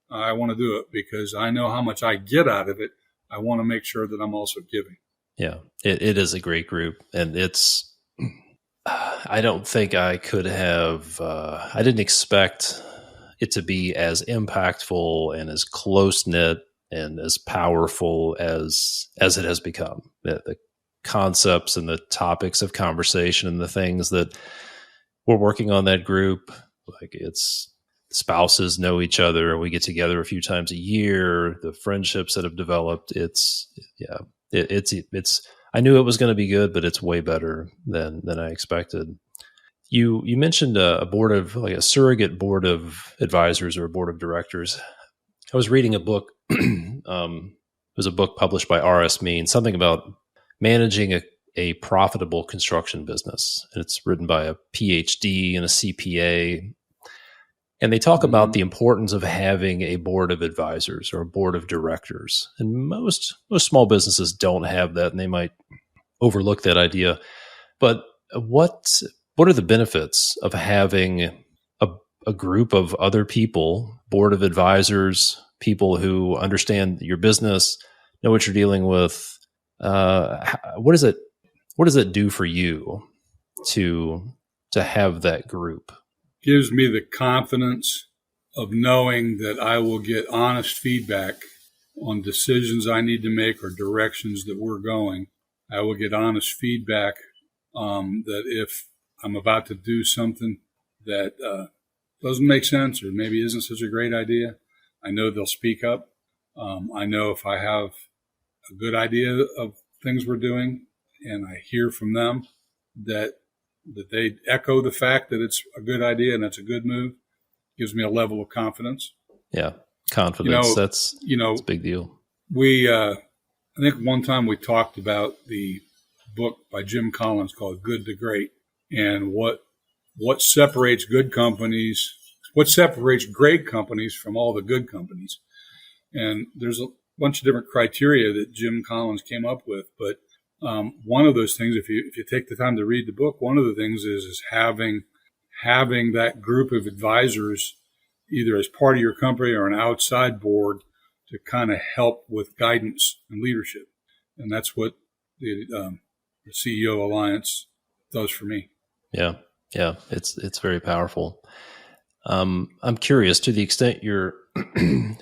I want to do it, because I know how much I get out of it. I want to make sure that I'm also giving. Yeah, it is a great group, and I don't think I could have, I didn't expect it to be as impactful and as close-knit and as powerful as it has become. The concepts and the topics of conversation and the things that we're working on that group, like it's spouses know each other. We get together a few times a year. The friendships that have developed, it's I knew it was going to be good, but it's way better than I expected. You mentioned a board of, like a surrogate board of advisors or a board of directors. I was reading a book. It was a book published by R.S. Means, something about managing a profitable construction business. And it's written by a PhD and a CPA. And they talk about the importance of having a board of advisors or a board of directors. And most small businesses don't have that, and they might overlook that idea. But what are the benefits of having a group of other people, board of advisors, people who understand your business, know what you're dealing with? What does it do for you to have that group? Gives me the confidence of knowing that I will get honest feedback on decisions I need to make or directions that we're going. I will get honest feedback that if I'm about to do something that doesn't make sense or maybe isn't such a great idea, I know they'll speak up. I know if I have a good idea of things we're doing and I hear from them that they echo the fact that it's a good idea and it's a good move, gives me a level of confidence. Yeah, confidence. That's a big deal. I think one time we talked about the book by Jim Collins called Good to Great, and what separates good companies, what separates great companies from all the good companies. And there's a bunch of different criteria that Jim Collins came up with, but one of those things, if you take the time to read the book, one of the things is having that group of advisors, either as part of your company or an outside board, to kind of help with guidance and leadership. And that's what the CEO Alliance does for me. Yeah. It's very powerful. I'm curious, to the extent you're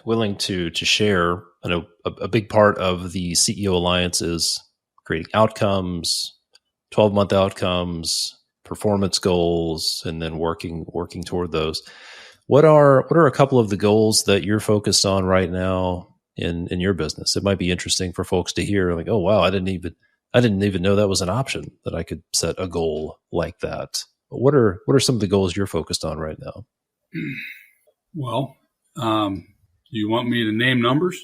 willing to share. I know a big part of the CEO Alliance is creating outcomes, 12-month outcomes, performance goals, and then working toward those. What are a couple of the goals that you're focused on right now in your business? It might be interesting for folks to hear, like, oh wow, I didn't even know that was an option, that I could set a goal like that. But what are some of the goals you're focused on right now? Well, do you want me to name numbers?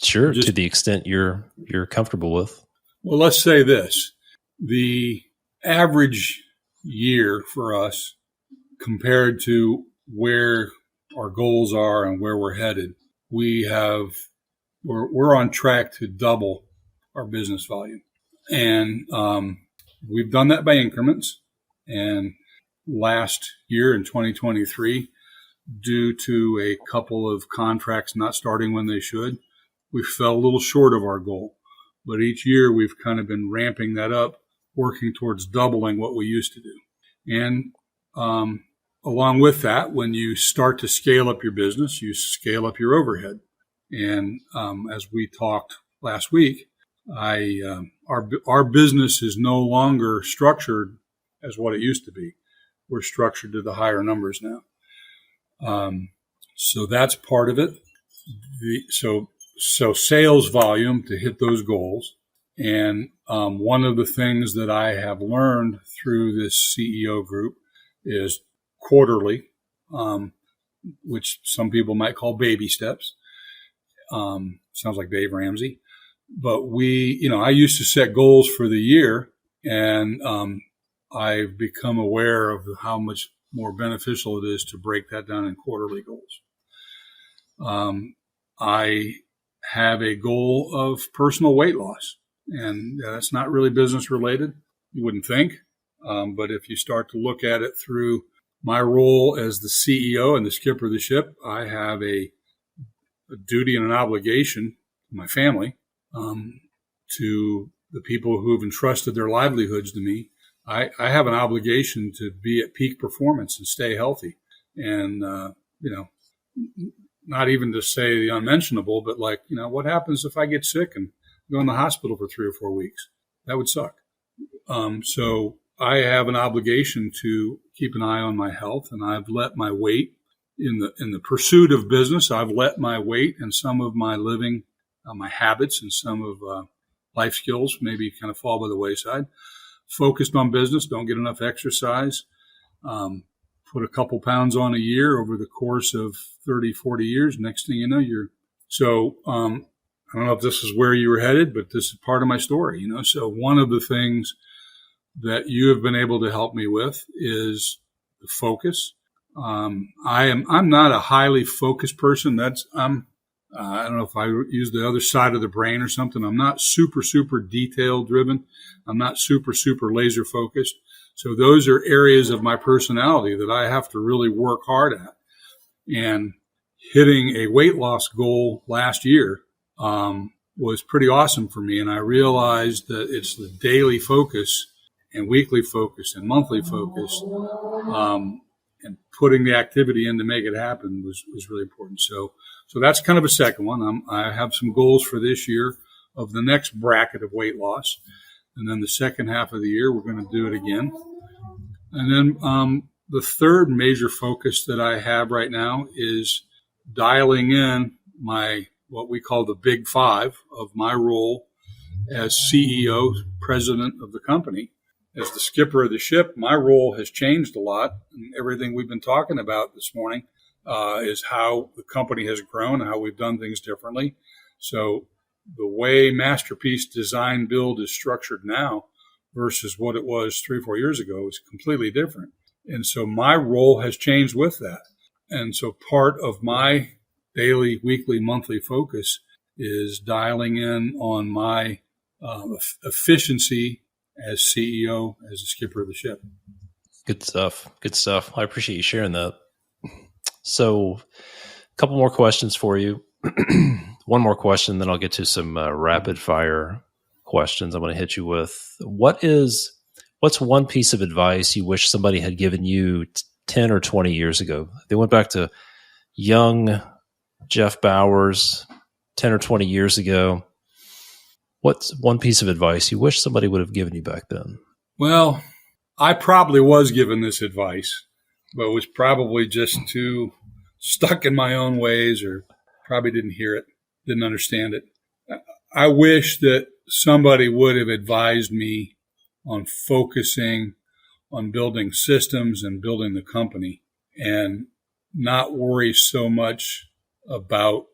Sure, to Just, the extent you're comfortable with. well, let's say this. The average year for us compared to where our goals are and where we're headed, we're on track to double our business volume. And we've done that by increments. And last year in 2023, due to a couple of contracts not starting when they should, we fell a little short of our goal. But each year we've kind of been ramping that up, working towards doubling what we used to do. And along with that, when you start to scale up your business, you scale up your overhead. And as we talked last week, our business is no longer structured as what it used to be. We're structured to the higher numbers now. So that's part of it. So sales volume to hit those goals. And one of the things that I have learned through this CEO group is quarterly, which some people might call baby steps. Sounds like Dave Ramsey. But I used to set goals for the year, and I've become aware of how much more beneficial it is to break that down in quarterly goals. I have a goal of personal weight loss, and that's not really business related. You wouldn't think. But if you start to look at it through my role as the CEO and the skipper of the ship, I have a duty and an obligation to my family, to the people who have entrusted their livelihoods to me. I have an obligation to be at peak performance and stay healthy. And, not even to say the unmentionable, but what happens if I get sick and go in the hospital for 3 or 4 weeks? That would suck. So I have an obligation to keep an eye on my health, and I've let my weight in the pursuit of business. I've let my weight and some of my living, my habits and some of life skills maybe kind of fall by the wayside. Focused on business, don't get enough exercise, put a couple pounds on a year over the course of 30, 40 years. Next thing you know, I don't know if this is where you were headed, but this is part of my story, So one of the things that you have been able to help me with is the focus. I'm not a highly focused person. I don't know if I use the other side of the brain or something. I'm not super, super detail driven. I'm not super, super laser focused. So those are areas of my personality that I have to really work hard at. And hitting a weight loss goal last year was pretty awesome for me. And I realized that it's the daily focus and weekly focus and monthly focus, and putting the activity in to make it happen was really important. So that's kind of a second one. I have some goals for this year of the next bracket of weight loss. And then the second half of the year, we're going to do it again. And then the third major focus that I have right now is dialing in what we call the big five of my role as CEO, president of the company. As the skipper of the ship, my role has changed a lot. And everything we've been talking about this morning is how the company has grown, how we've done things differently. So the way Masterpiece Design Build is structured now versus what it was 3 or 4 years ago is completely different. And so my role has changed with that. And so part of my daily, weekly, monthly focus is dialing in on my efficiency as CEO, as a skipper of the ship. Good stuff. Good stuff. I appreciate you sharing that. So a couple more questions for you. One more question, then I'll get to some rapid fire questions I'm going to hit you with. What's one piece of advice you wish somebody had given you 10 or 20 years ago? They went back to young Jeff Bowers 10 or 20 years ago. What's one piece of advice you wish somebody would have given you back then? Well, I probably was given this advice, but was probably just too stuck in my own ways, or probably didn't hear it, didn't understand it. I wish that somebody would have advised me on focusing on building systems and building the company and not worry so much about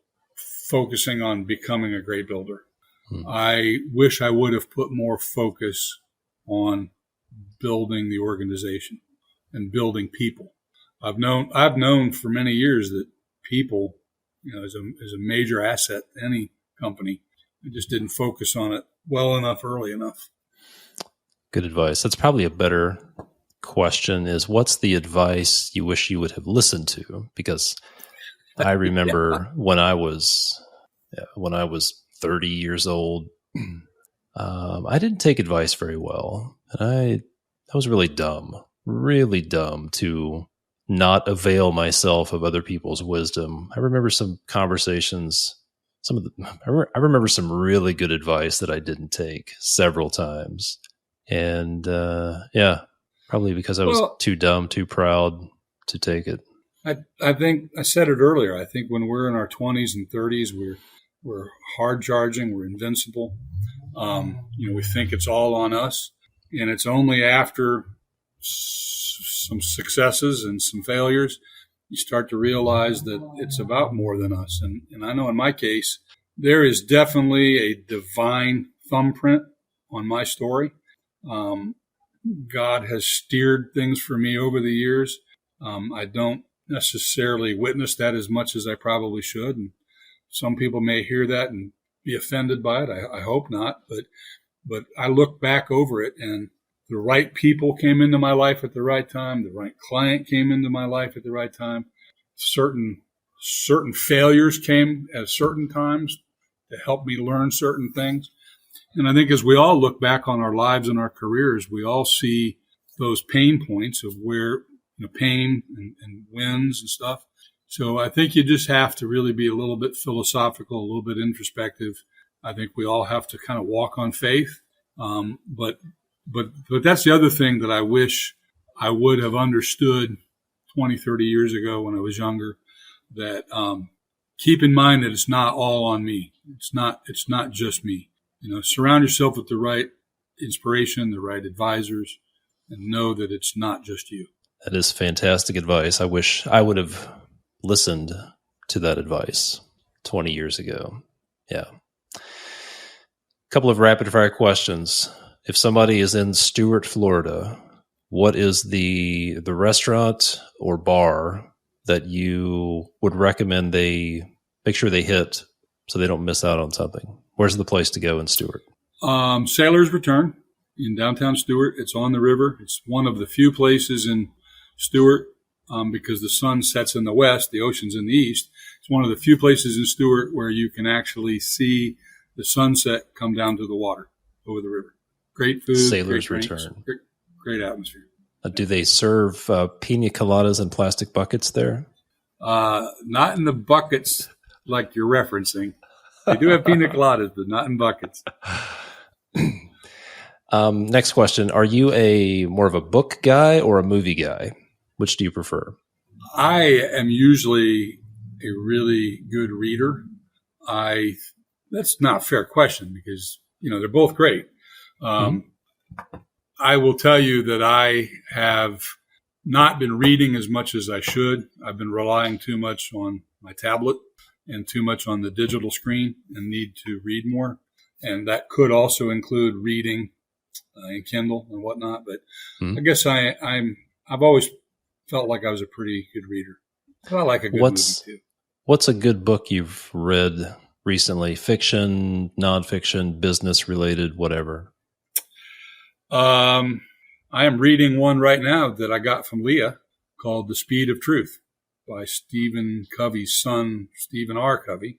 focusing on becoming a great builder. Hmm. I wish I would have put more focus on building the organization and building people. I've known for many years that people, is a major asset to any company. I just didn't focus on it well enough, early enough. Good advice. That's probably a better question is, what's the advice you wish you would have listened to? Because I remember when I was 30 years old, I didn't take advice very well. And I was really dumb to not avail myself of other people's wisdom. I remember some conversations, I remember some really good advice that I didn't take several times. And probably because I was too dumb, too proud to take it. I think I said it earlier. I think when we're in our 20s and 30s, we're hard charging, we're invincible. We think it's all on us, and it's only after some successes and some failures you start to realize that it's about more than us. And I know in my case, there is definitely a divine thumbprint on my story. God has steered things for me over the years. I don't necessarily witness that as much as I probably should. And some people may hear that and be offended by it. I hope not. But I look back over it, and the right people came into my life at the right time. The right client came into my life at the right time. Certain failures came at certain times to help me learn certain things. And I think as we all look back on our lives and our careers, we all see those pain points of where pain and wins and stuff. So I think you just have to really be a little bit philosophical, a little bit introspective. I think we all have to kind of walk on faith. But that's the other thing that I wish I would have understood 20, 30 years ago when I was younger, that keep in mind that it's not all on me. It's not just me. Surround yourself with the right inspiration, the right advisors, and know that it's not just you. That is fantastic advice. I wish I would have listened to that advice 20 years ago. Yeah. A couple of rapid fire questions. If somebody is in Stuart, Florida, what is the restaurant or bar that you would recommend they make sure they hit so they don't miss out on something? Where's the place to go in Stuart? Sailor's Return in downtown Stuart. It's on the river. It's one of the few places in Stuart, because the sun sets in the west, the ocean's in the east. It's one of the few places in Stuart where you can actually see the sunset come down to the water over the river. Great food. Sailor's great Return. Great atmosphere. Do they serve pina coladas in plastic buckets there? Not in the buckets like you're referencing. They do have pina coladas, but not in buckets. Next question. Are you more of a book guy or a movie guy? Which do you prefer? I am usually a really good reader. That's not a fair question because, they're both great. I will tell you that I have not been reading as much as I should. I've been relying too much on my tablet and too much on the digital screen and need to read more. And that could also include reading in Kindle and whatnot. But I guess I've always felt like I was a pretty good reader. But I like a good movie too. What's a good book you've read recently? Fiction, nonfiction, business related, whatever. I am reading one right now that I got from Leah called The Speed of Truth by Stephen Covey's son, Stephen R. Covey.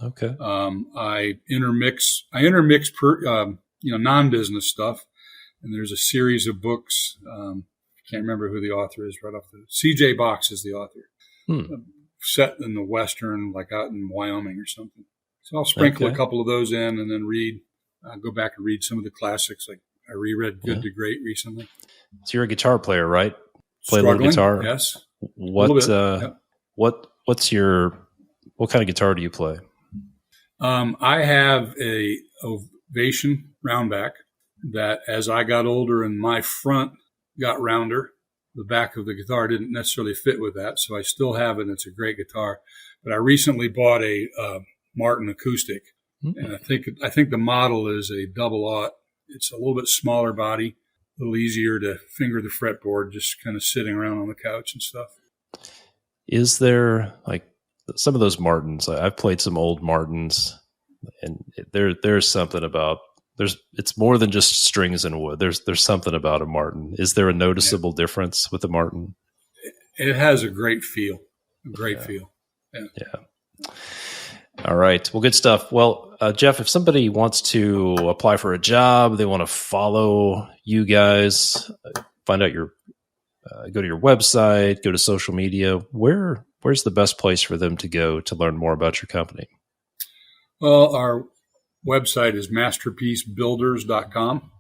Okay. I intermix non-business stuff. And there's a series of books. Can't remember who the author is right off the C.J. Box is the author. Set in the Western, like out in Wyoming or something. So I'll sprinkle a couple of those in and then go back and read some of the classics. Like I reread Good to Great recently. So you're a guitar player, right? Play a little guitar? Yes. What kind of guitar do you play? I have a Ovation roundback that as I got older and my front got rounder, the back of the guitar didn't necessarily fit with that. So I still have it. And it's a great guitar. But I recently bought a Martin acoustic. Mm-hmm. And I think the model is a Dawalt. It's a little bit smaller body, a little easier to finger the fretboard, just kind of sitting around on the couch and stuff. Is there like some of those Martins? I've played some old Martins, and there's something about it's more than just strings and wood. There's something about a Martin. Is there a noticeable difference with the Martin? It has a great feel. Feel. Yeah. All right. Well, good stuff. Well, Jeff, if somebody wants to apply for a job, they want to follow you guys, find out go to your website, go to social media, where's the best place for them to go to learn more about your company? Well, our website is masterpiecebuilders.com,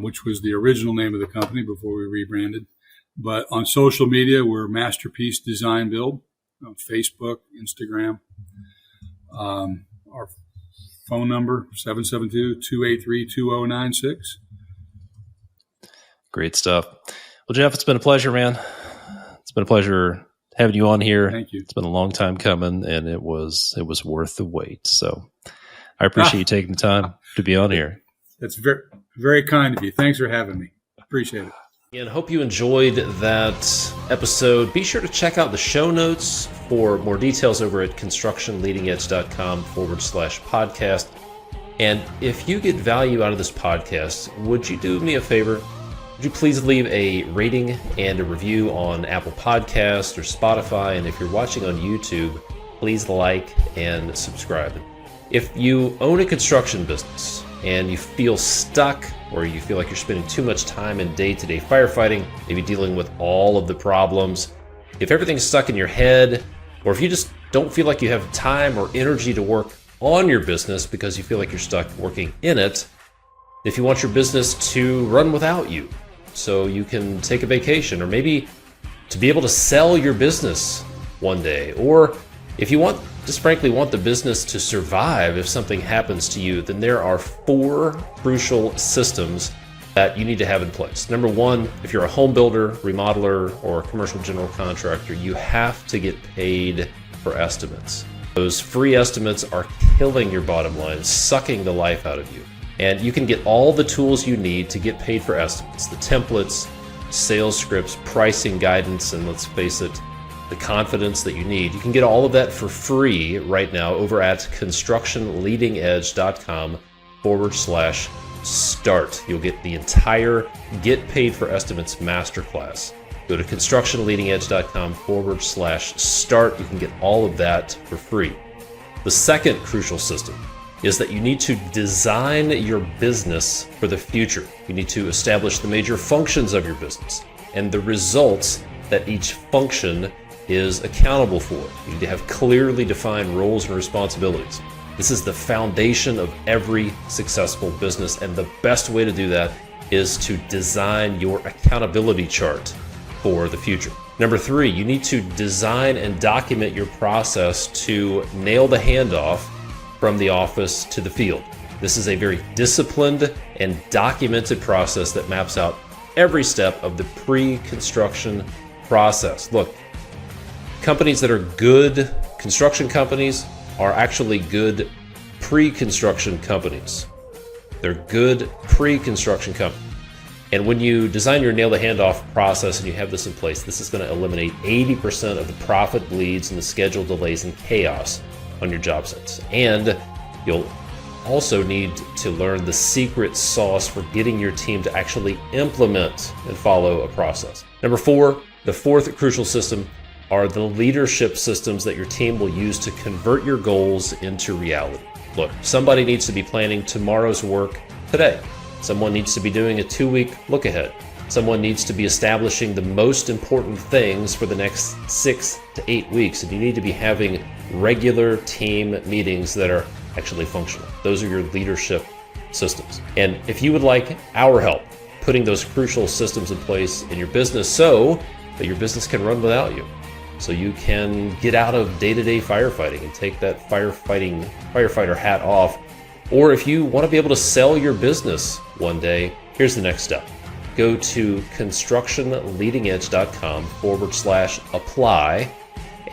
which was the original name of the company before we rebranded. But on social media, we're Masterpiece Design Build on Facebook, Instagram. Our phone number, 772-283-2096. Great stuff. Well, Jeff, it's been a pleasure, man. It's been a pleasure having you on here. Thank you. It's been a long time coming, and it was worth the wait. So I appreciate you taking the time to be on here. That's very, very kind of you. Thanks for having me. Appreciate it. And hope you enjoyed that episode. Be sure to check out the show notes for more details over at constructionleadingedge.com/podcast. And if you get value out of this podcast, would you do me a favor? Would you please leave a rating and a review on Apple Podcasts or Spotify? And if you're watching on YouTube, please like and subscribe. If you own a construction business and you feel stuck, or you feel like you're spending too much time in day-to-day firefighting, maybe dealing with all of the problems, if everything's stuck in your head, or if you just don't feel like you have time or energy to work on your business because you feel like you're stuck working in it, if you want your business to run without you so you can take a vacation, or maybe to be able to sell your business one day, or if you just frankly want the business to survive if something happens to you, then there are 4 crucial systems that you need to have in place. Number 1, if you're a home builder, remodeler, or commercial general contractor, you have to get paid for estimates. Those free estimates are killing your bottom line, sucking the life out of you. And you can get all the tools you need to get paid for estimates, the templates, sales scripts, pricing guidance, and let's face it, the confidence that you need. You can get all of that for free right now over at constructionleadingedge.com/start. You'll get the entire Get Paid for Estimates masterclass. Go to constructionleadingedge.com/start. You can get all of that for free. The second crucial system is that you need to design your business for the future. You need to establish the major functions of your business and the results that each function is accountable for. You need to have clearly defined roles and responsibilities. This is the foundation of every successful business, and the best way to do that is to design your accountability chart for the future. Number 3, you need to design and document your process to nail the handoff from the office to the field. This is a very disciplined and documented process that maps out every step of the pre-construction process. Look, companies that are good construction companies are actually good pre-construction companies. They're good pre-construction companies. And when you design your nail the handoff process and you have this in place, this is going to eliminate 80% of the profit bleeds and the schedule delays and chaos on your job sites. And you'll also need to learn the secret sauce for getting your team to actually implement and follow a process. Number 4, the 4th crucial system are the leadership systems that your team will use to convert your goals into reality. Look, somebody needs to be planning tomorrow's work today. Someone needs to be doing a 2-week look ahead. Someone needs to be establishing the most important things for the next 6 to 8 weeks. And you need to be having regular team meetings that are actually functional. Those are your leadership systems. And if you would like our help putting those crucial systems in place in your business so that your business can run without you, so you can get out of day-to-day firefighting and take that firefighter hat off, or if you want to be able to sell your business one day, here's the next step. Go to constructionleadingedge.com/apply,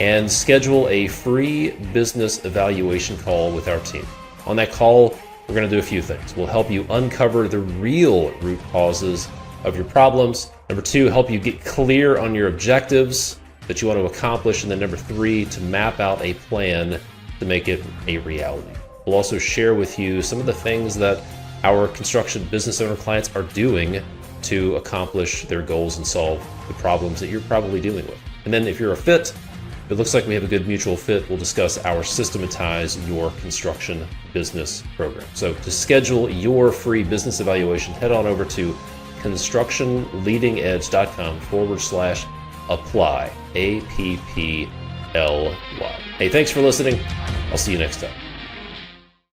and schedule a free business evaluation call with our team. On that call, we're going to do a few things. We'll help you uncover the real root causes of your problems. Number 2, help you get clear on your objectives that you want to accomplish. And then number 3, to map out a plan to make it a reality. We'll also share with you some of the things that our construction business owner clients are doing to accomplish their goals and solve the problems that you're probably dealing with. And then if you're a fit, it looks like we have a good mutual fit, we'll discuss our Systematize Your Construction Business program. So to schedule your free business evaluation, head on over to constructionleadingedge.com/apply, APPLY. Hey, thanks for listening. I'll see you next time.